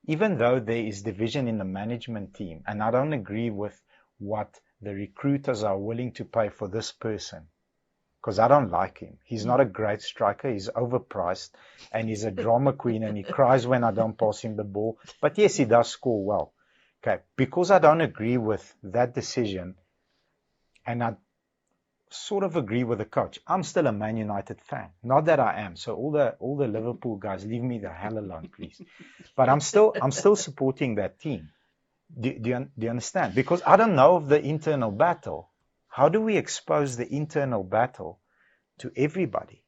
Even though there is division in the management team, and I don't agree with what the recruiters are willing to pay for this person, because I don't like him. He's not a great striker. He's overpriced, and he's a drama queen, and he cries when I don't pass him the ball. But yes, he does score well. Okay, because I don't agree with that decision, and I sort of agree with the coach. I'm still a Man United fan. Not that I am. So all the Liverpool guys, leave me the hell alone, please. But I'm still supporting that team. Do you understand? Because I don't know of the internal battle. How do we expose the internal battle to everybody?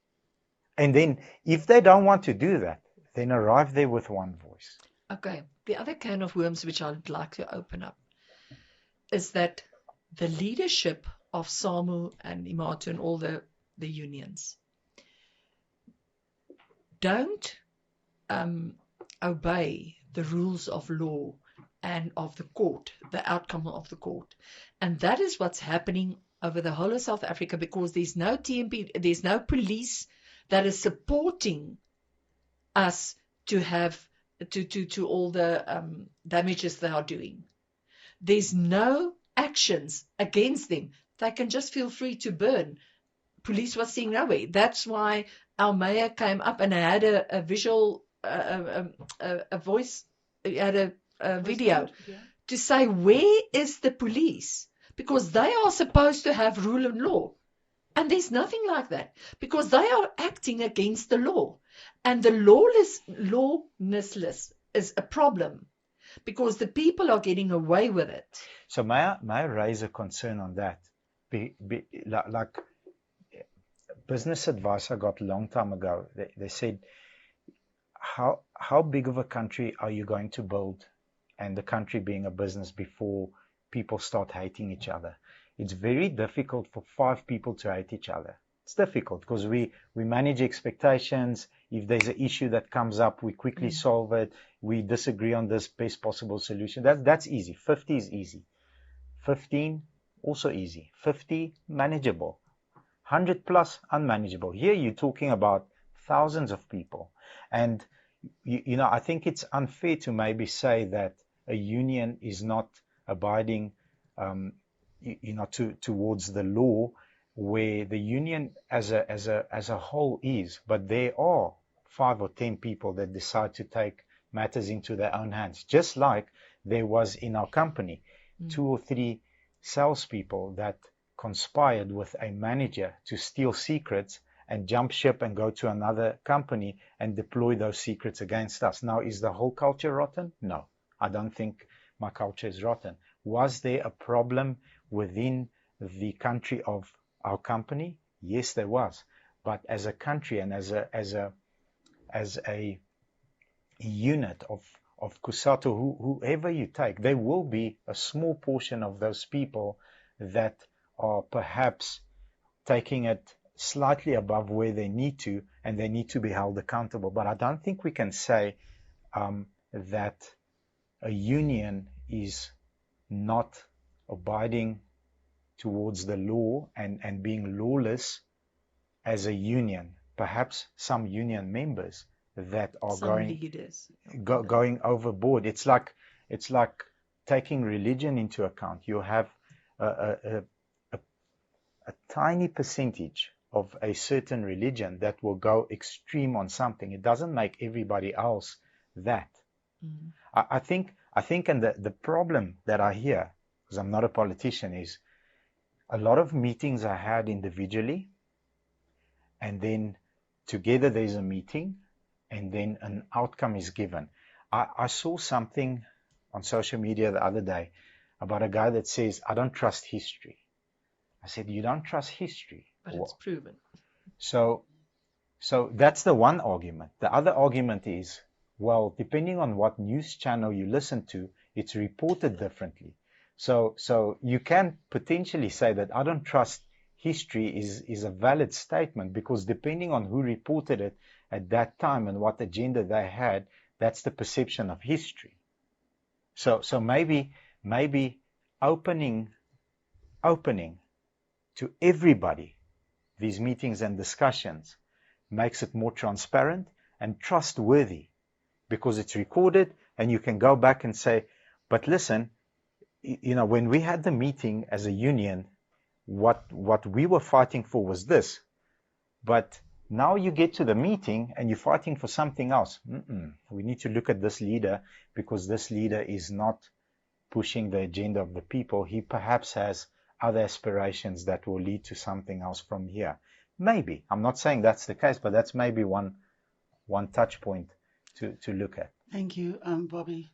And then if they don't want to do that, then arrive there with one voice. Okay. The other can of worms which I'd like to open up is that the leadership of SAMU and IMATU and all the unions don't obey the rules of law and of the court, the outcome of the court. And that is what's happening over the whole of South Africa, because there's no TMP, there's no police that is supporting us to have to all the damages they are doing. There's no actions against them. They can just feel free to burn. Police was seeing nowhere. That's why our mayor came up and had a visual, a voice, had a video to say, where is the police? Because they are supposed to have rule and law. And there's nothing like that, because they are acting against the law. And the lawlessness is a problem, because the people are getting away with it. So may I raise a concern on that? Like business advice I got a long time ago, they said, how big of a country are you going to build, and the country being a business, before people start hating each other? It's very difficult for 5 people to hate each other. It's difficult because we manage expectations. If there's an issue that comes up, we quickly solve it. We disagree on this best possible solution. That's easy. 50 is easy. 15, also easy. 50, manageable. 100 plus, unmanageable. Here you're talking about thousands of people. And, I think it's unfair to maybe say that a union is not abiding, towards the law, where the union as a whole is. But there are 5 or 10 people that decide to take matters into their own hands. Just like there was in our company, 2 or 3 salespeople that conspired with a manager to steal secrets and jump ship and go to another company and deploy those secrets against us. Now, is the whole culture rotten? No, I don't think my culture is rotten. Was there a problem within the country of our company? Yes, there was. But as a country and as a unit of Cusatu, whoever you take, there will be a small portion of those people that are perhaps taking it slightly above where they need to, and they need to be held accountable. But I don't think we can say that a union is not abiding towards the law and being lawless as a union. Perhaps some union members that are going overboard. It's like taking religion into account. You have a tiny percentage of a certain religion that will go extreme on something. It doesn't make everybody else that. I think, and the problem that I hear, because I'm not a politician, is a lot of meetings are had individually, and then together there's a meeting, and then an outcome is given. I saw something on social media the other day about a guy that says, I don't trust history. I said, you don't trust history? But it's proven. So that's the one argument. The other argument is, well, depending on what news channel you listen to, it's reported differently. So you can potentially say that I don't trust history is a valid statement, because depending on who reported it at that time and what agenda they had, that's the perception of history. So maybe opening to everybody these meetings and discussions makes it more transparent and trustworthy, because it's recorded and you can go back and say, but listen, when we had the meeting as a union, what we were fighting for was this. But now you get to the meeting and you're fighting for something else. We need to look at this leader, because this leader is not pushing the agenda of the people. He perhaps has other aspirations that will lead to something else from here. Maybe. I'm not saying that's the case, but that's maybe one touch point to look at. Thank you, Bobby.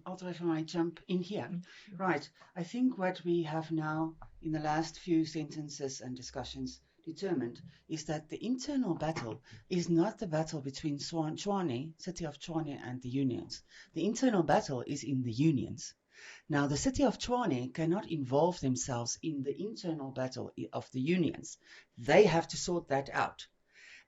Also, if I might jump in here. Right. I think what we have now in the last few sentences and discussions determined is that the internal battle is not the battle between Tshwane, city of Tshwane, and the unions. The internal battle is in the unions. Now, the city of Tshwane cannot involve themselves in the internal battle of the unions. They have to sort that out.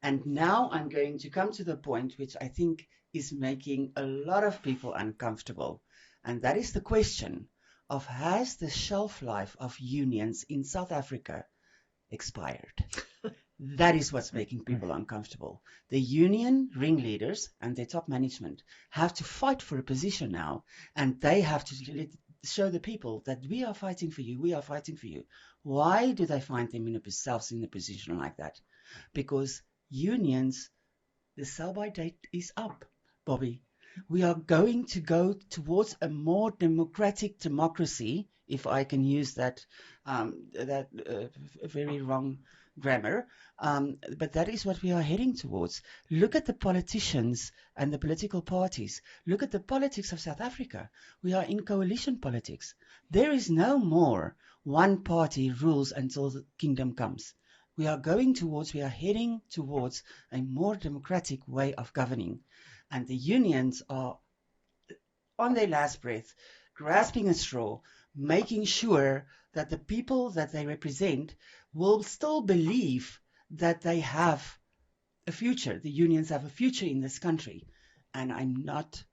And now I'm going to come to the point which I think is making a lot of people uncomfortable. And that is the question of, has the shelf life of unions in South Africa expired? That is what's making people uncomfortable. The union ringleaders and their top management have to fight for a position now, and they have to show the people that we are fighting for you, we are fighting for you. Why do they find themselves in a position like that? Because unions, the sell-by date is up, Bobby. We are going to go towards a more democratic democracy, if I can use that very wrong grammar, but that is what we are heading towards. Look at the politicians and the political parties. Look at the politics of South Africa. We are in coalition politics. There is no more one party rules until the kingdom comes. We are heading towards a more democratic way of governing. And the unions are on their last breath, grasping a straw, making sure that the people that they represent will still believe that they have a future. The unions have a future in this country. And I'm not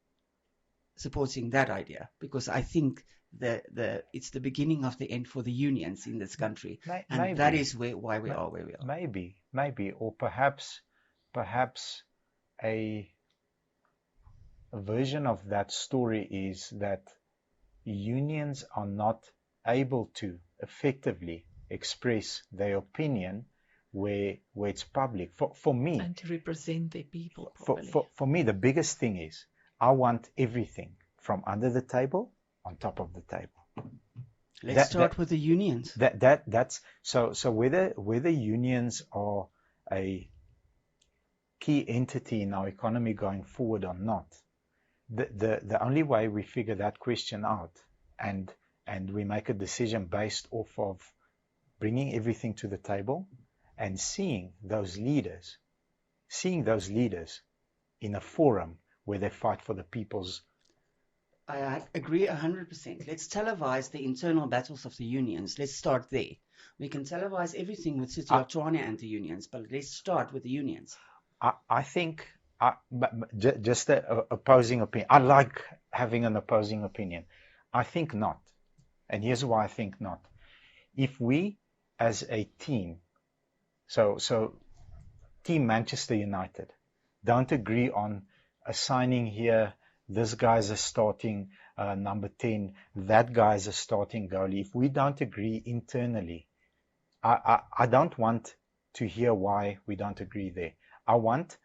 supporting that idea, because I think it's the beginning of the end for the unions in this country. And maybe, that is why we are where we are. Maybe, or perhaps a version of that story is that unions are not able to effectively express their opinion where it's public. For me, and to represent their people properly. For me, the biggest thing is I want everything from under the table on top of the table. Let's start with the unions. That's so whether unions are a key entity in our economy going forward or not, the only way we figure that question out and we make a decision based off of bringing everything to the table and seeing those leaders in a forum where they fight for the people's. I agree 100%. Let's televise the internal battles of the unions. Let's start there. We can televise everything with City of Tshwane and the unions, but let's start with the unions. I think just an opposing opinion. I like having an opposing opinion. I think not. And here's why I think not. If we as a team, so Team Manchester United, don't agree on assigning here, this guy's a starting number 10, that guy's a starting goalie. If we don't agree internally, I don't want to hear why we don't agree there. I want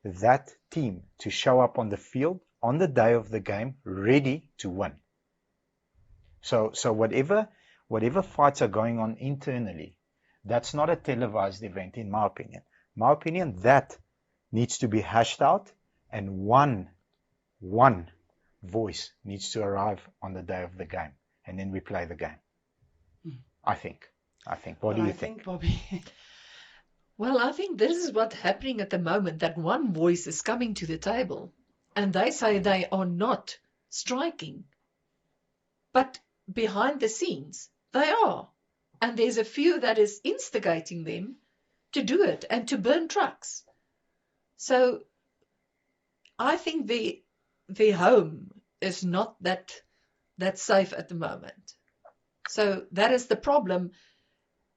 that team to show up on the field on the day of the game ready to win. So whatever fights are going on internally, that's not a televised event, in my opinion. My opinion, that needs to be hashed out, and one voice needs to arrive on the day of the game, and then we play the game. I think. What do you think, Bobby? Well, I think this is what's happening at the moment, that one voice is coming to the table, and they say they are not striking. But behind the scenes, they are. And there's a few that is instigating them to do it and to burn trucks. So I think the home is not that safe at the moment. So that is the problem.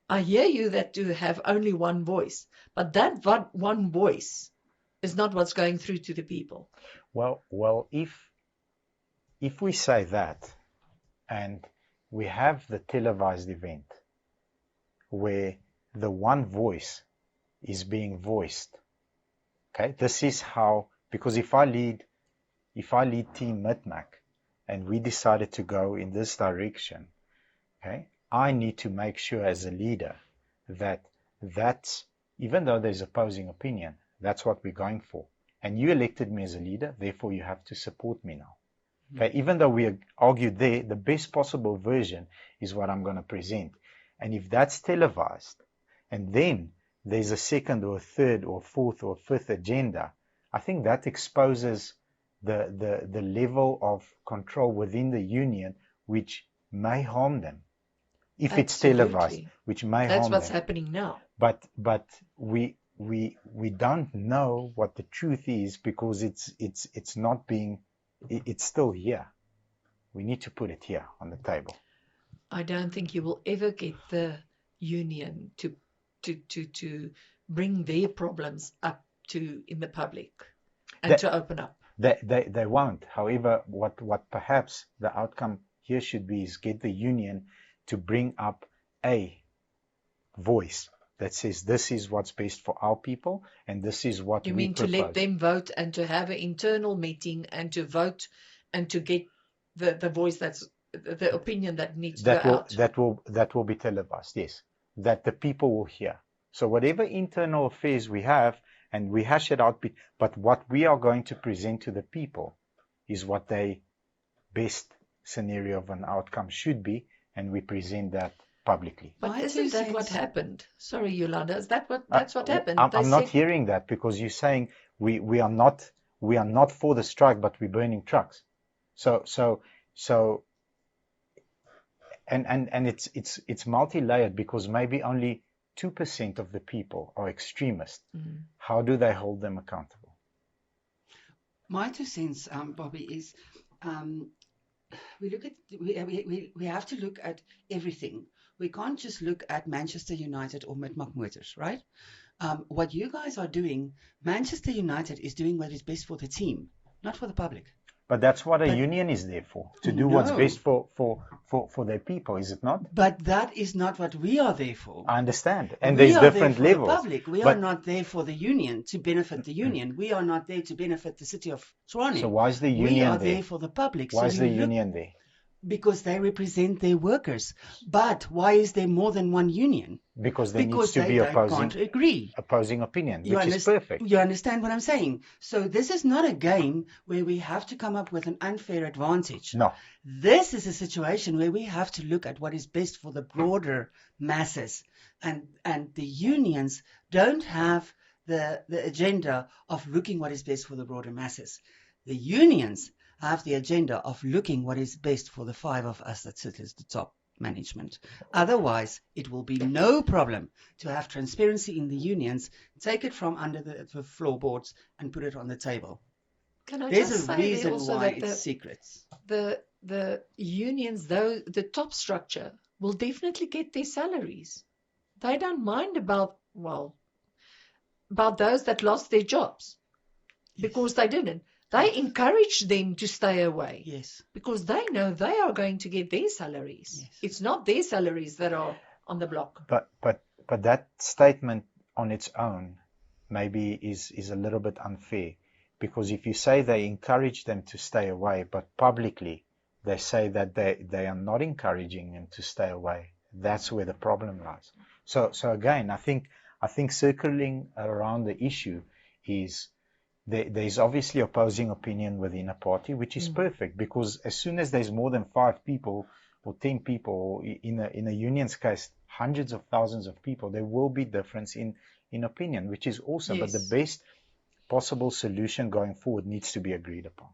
I hear you that to have only one voice, but that one voice is not what's going through to the people. Well, if we say that, and we have the televised event where the one voice is being voiced. Okay, this is how, because if I lead Team Mitmac and we decided to go in this direction, okay, I need to make sure as a leader that that's, even though there's opposing opinion, that's what we're going for. And you elected me as a leader, therefore you have to support me now. Okay, even though we argued there, the best possible version is what I'm going to present. And if that's televised, and then there's a second or a third or fourth or fifth agenda, I think that exposes the level of control within the union, which may harm them. If it's televised, which may harm them. That's what's happening now. But we don't know what the truth is, because it's not being, it's still here. We need to put it here on the table. I don't think you will ever get the union to bring their problems up in the public and to open up. They won't. However, what perhaps the outcome here should be is get the union to bring up a voice that says this is what's best for our people, and this is what you we mean propose. To let them vote and to have an internal meeting and to vote and to get the voice, that's the opinion that needs to go out. That will be televised, yes, that the people will hear. So whatever internal affairs we have, and we hash it out, but what we are going to present to the people is what their best scenario of an outcome should be, and we present that publicly. But isn't that what happened? Sorry, Yolanda, that's what happened? I'm not hearing that, because you're saying we are not for the strike, but we're burning trucks. So and it's multi-layered, because maybe only 2% of the people are extremists. Mm. How do they hold them accountable? My 2 cents, Bobby, is we have to look at everything. We can't just look at Manchester United or Mitmac Motors, right? What you guys are doing, Manchester United is doing what is best for the team, not for the public. But that's what a union is there for, to do what's best for their people, is it not? But that is not what we are there for. I understand. And there's different levels. The public. We are not there for the union to benefit the union. We are not there to benefit the city of Tshwane. So why is the union there? We are there for the public. Why is the union there? Because they represent their workers. But why is there more than one union? Because there needs to be opposing opinion, which is perfect. You understand what I'm saying? So this is not a game where we have to come up with an unfair advantage. No. This is a situation where we have to look at what is best for the broader masses. And the unions don't have the agenda of looking what is best for the broader masses. The unions have the agenda of looking what is best for the 5 of us that sit at the top management. Otherwise, it will be no problem to have transparency in the unions, take it from under the floorboards and put it on the table. There's a reason why it's secrets. The unions, though, the top structure will definitely get their salaries. They don't mind about those that lost their jobs because they didn't. They encourage them to stay away. Yes. Because they know they are going to get their salaries. Yes. It's not their salaries that are on the block. But that statement on its own maybe is a little bit unfair. Because if you say they encourage them to stay away, but publicly they say that they are not encouraging them to stay away, that's where the problem lies. So again, I think circling around the issue is there's obviously opposing opinion within a party, which is perfect, because as soon as there's more than 5 people or 10 people, or in a union's case, hundreds of thousands of people, there will be difference in opinion, which is awesome. Yes. But the best possible solution going forward needs to be agreed upon.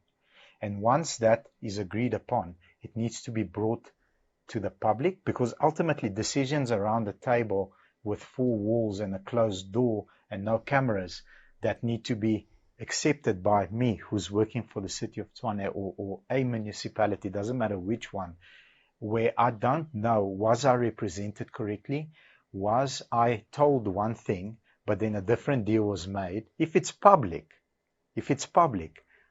And once that is agreed upon, it needs to be brought to the public, because ultimately decisions around the table with 4 walls and a closed door and no cameras that need to be accepted by me, who's working for the city of Tshwane or a municipality, doesn't matter which one, where I don't know, was I represented correctly? Was I told one thing, but then a different deal was made? If it's public,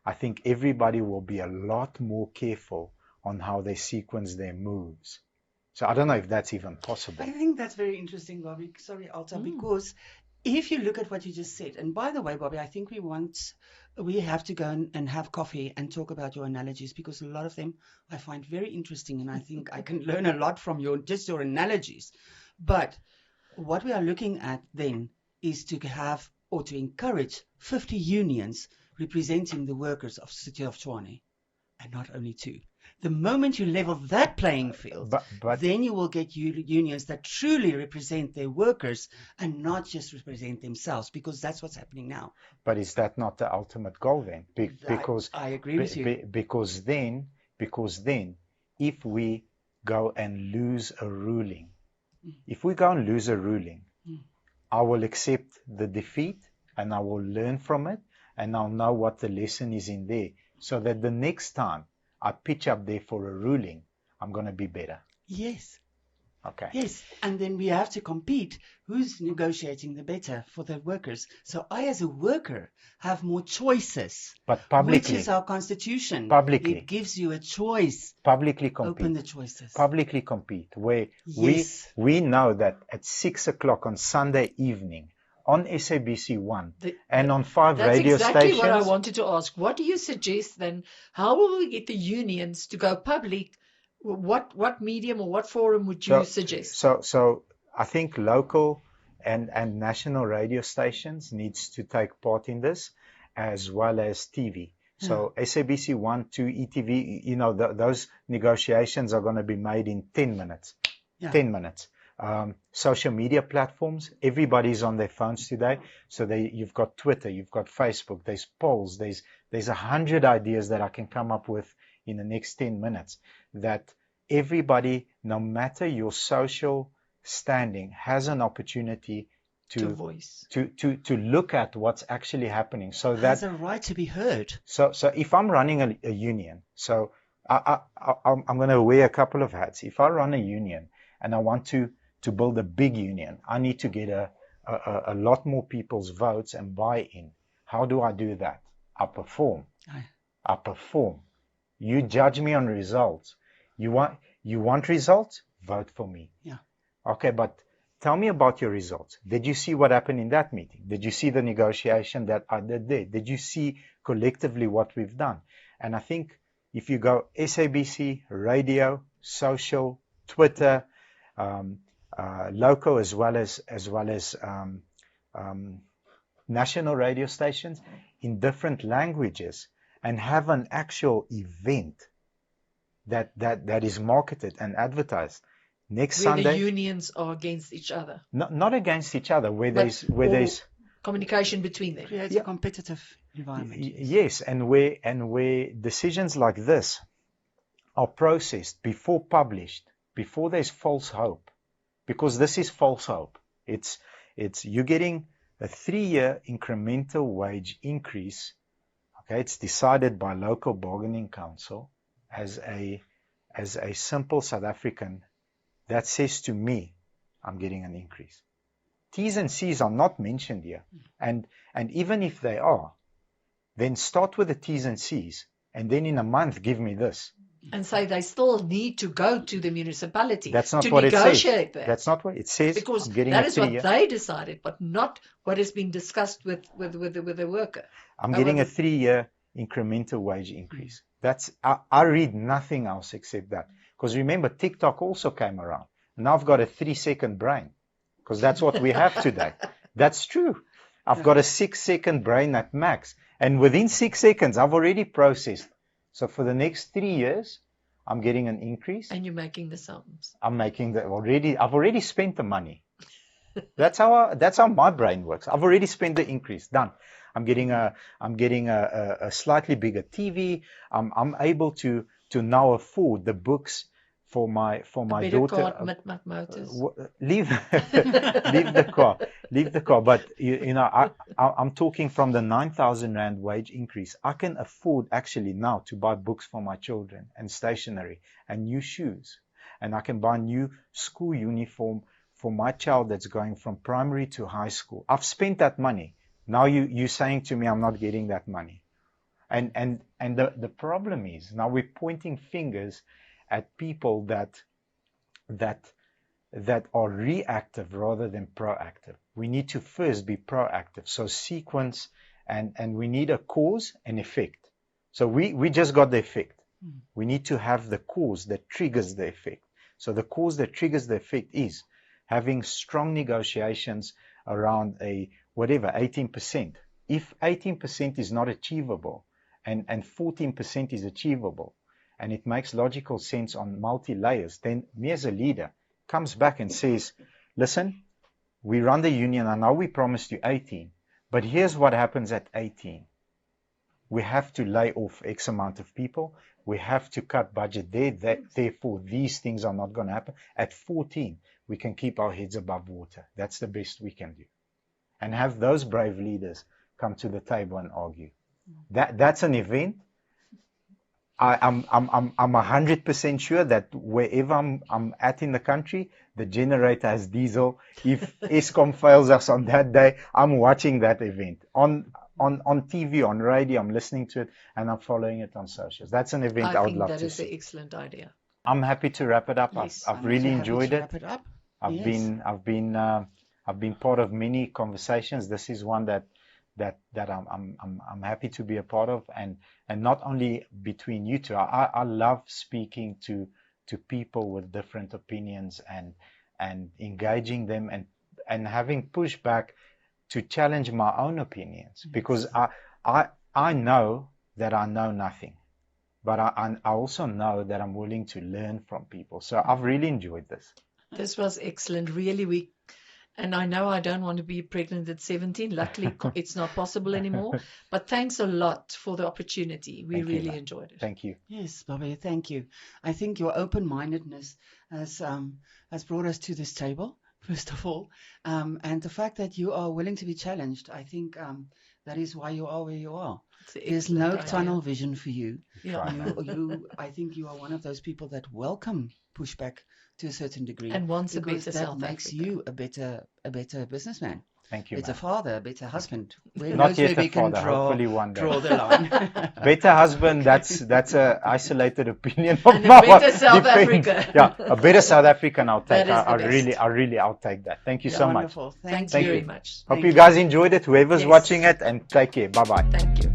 I think everybody will be a lot more careful on how they sequence their moves. So I don't know if that's even possible. I think that's very interesting, Bobby. Sorry, Alta, because if you look at what you just said, and by the way, Bobby, I think we have to go and have coffee and talk about your analogies, because a lot of them I find very interesting, and I think I can learn a lot from your analogies. But what we are looking at then is to have or to encourage 50 unions representing the workers of the city of Tshwane, and not only 2. The moment you level that playing field, But then you will get unions that truly represent their workers and not just represent themselves, because that's what's happening now. but is that not the ultimate goal then? Because I agree with you. because then, if we go and lose a ruling, I will accept the defeat and I will learn from it, and I'll know what the lesson is in there, so that the next time I pitch up there for a ruling, I'm going to be better. Yes. Okay. Yes, and then we have to compete. Who's negotiating the better for the workers? So I, as a worker, have more choices. But publicly, which is our constitution. Publicly. It gives you a choice. Publicly compete. Open the choices. Publicly compete, where yes. we know that at 6 o'clock on Sunday evening, on SABC 1 and on 5 radio stations. That's exactly what I wanted to ask. What do you suggest then? How will we get the unions to go public? What medium or what forum would you suggest? So I think local and national radio stations needs to take part in this, as well as TV. So SABC 1, 2, ETV, those negotiations are going to be made in 10 minutes. Yeah. 10 minutes. Social media platforms, everybody's on their phones today. So you've got Twitter, you've got Facebook, there's polls, there's 100 ideas that I can come up with in the next 10 minutes, that everybody, no matter your social standing, has an opportunity to voice, to look at what's actually happening, so that has a right to be heard. So if I'm running a union, so I'm going to wear a couple of hats. If I run a union and I want to build a big union, I need to get a lot more people's votes and buy-in. How do I do that? I perform. I perform. You judge me on results. You want results? Vote for me. Yeah. Okay, but tell me about your results. Did you see what happened in that meeting? Did you see the negotiation that I did there? Did you see collectively what we've done? And I think if you go SABC, radio, social, Twitter, local, as well as national radio stations in different languages, and have an actual event that is marketed and advertised next where Sunday. The unions are against each other. Not against each other, where there's communication between them. Create a competitive environment. Yes, and where decisions like this are processed before published, before there's false hope, because this is false hope. It's you're getting a 3-year incremental wage increase. Okay, it's decided by local bargaining council as a simple South African. That says to me, I'm getting an increase. T's and C's are not mentioned here. And even if they are, then start with the T's and C's, and then in a month give me this. And say they still need to go to the municipality to what negotiate that. That's not what it says. Because that is what they decided, but not what has been discussed with the worker. I'm getting a 3-year incremental wage increase. That's I read nothing else except that. Because remember, TikTok also came around. Now I've got a 3-second brain, because that's what we have today. That's true. I've got a 6-second brain at max. And within 6 seconds, I've already processed. So for the next 3 years, I'm getting an increase. And you're making the sums. I'm making I've already spent the money. That's how my brain works. I've already spent the increase. Done. I'm getting a slightly bigger TV. I'm able to now afford the books for my daughter. Leave the car. But I'm talking from the 9,000 Rand wage increase. I can afford actually now to buy books for my children and stationery and new shoes, and I can buy new school uniform for my child that's going from primary to high school. I've spent that money. Now you're saying to me I'm not getting that money. And the problem is now we're pointing fingers at people that that are reactive rather than proactive. We need to first be proactive. So sequence, and we need a cause and effect. So we just got the effect. We need to have the cause that triggers the effect. So the cause that triggers the effect is having strong negotiations around a whatever 18%. If 18% is not achievable and 14% is achievable, and it makes logical sense on multi-layers, then me as a leader comes back and says, listen, we run the union. I know we promised you 18, but here's what happens at 18. We have to lay off X amount of people. We have to cut budget there. Therefore, these things are not going to happen. At 14, we can keep our heads above water. That's the best we can do. And have those brave leaders come to the table and argue. That's an event. I'm 100% sure that wherever I'm at in the country, the generator has diesel. If Eskom fails us on that day, I'm watching that event on TV, on radio. I'm listening to it, and I'm following it on socials. That's an event I would love to see. That is an excellent idea. I'm happy to wrap it up. Yes, I've really enjoyed it. Wrap it up. I've been part of many conversations. This is one that I'm happy to be a part of, and not only between you two. I love speaking to people with different opinions and engaging them and having pushback to challenge my own opinions, because I know that I know nothing, but I also know that I'm willing to learn from people. So I've really enjoyed this. This was excellent. Really, and I know I don't want to be pregnant at 17. Luckily, it's not possible anymore. But thanks a lot for the opportunity. We really enjoyed it. Thank you. Yes, Bobby, thank you. I think your open-mindedness has brought us to this table, first of all. And the fact that you are willing to be challenged, I think that is why you are where you are. There's no tunnel vision for you. Yeah. I think you are one of those people that welcome pushback to a certain degree, and wants a better South Africa. That makes you a better businesman. Thank you. Better father, better husband. Not yet a father. Hopefully one day. Draw the line. Better husband. That's a isolated opinion of and a better South Africa. Yeah, a better South African. I'll take. I'll take that. Thank you so much. Wonderful. Thanks very much. Hope you guys enjoyed it. Whoever's watching it, and take care. Bye bye. Thank you.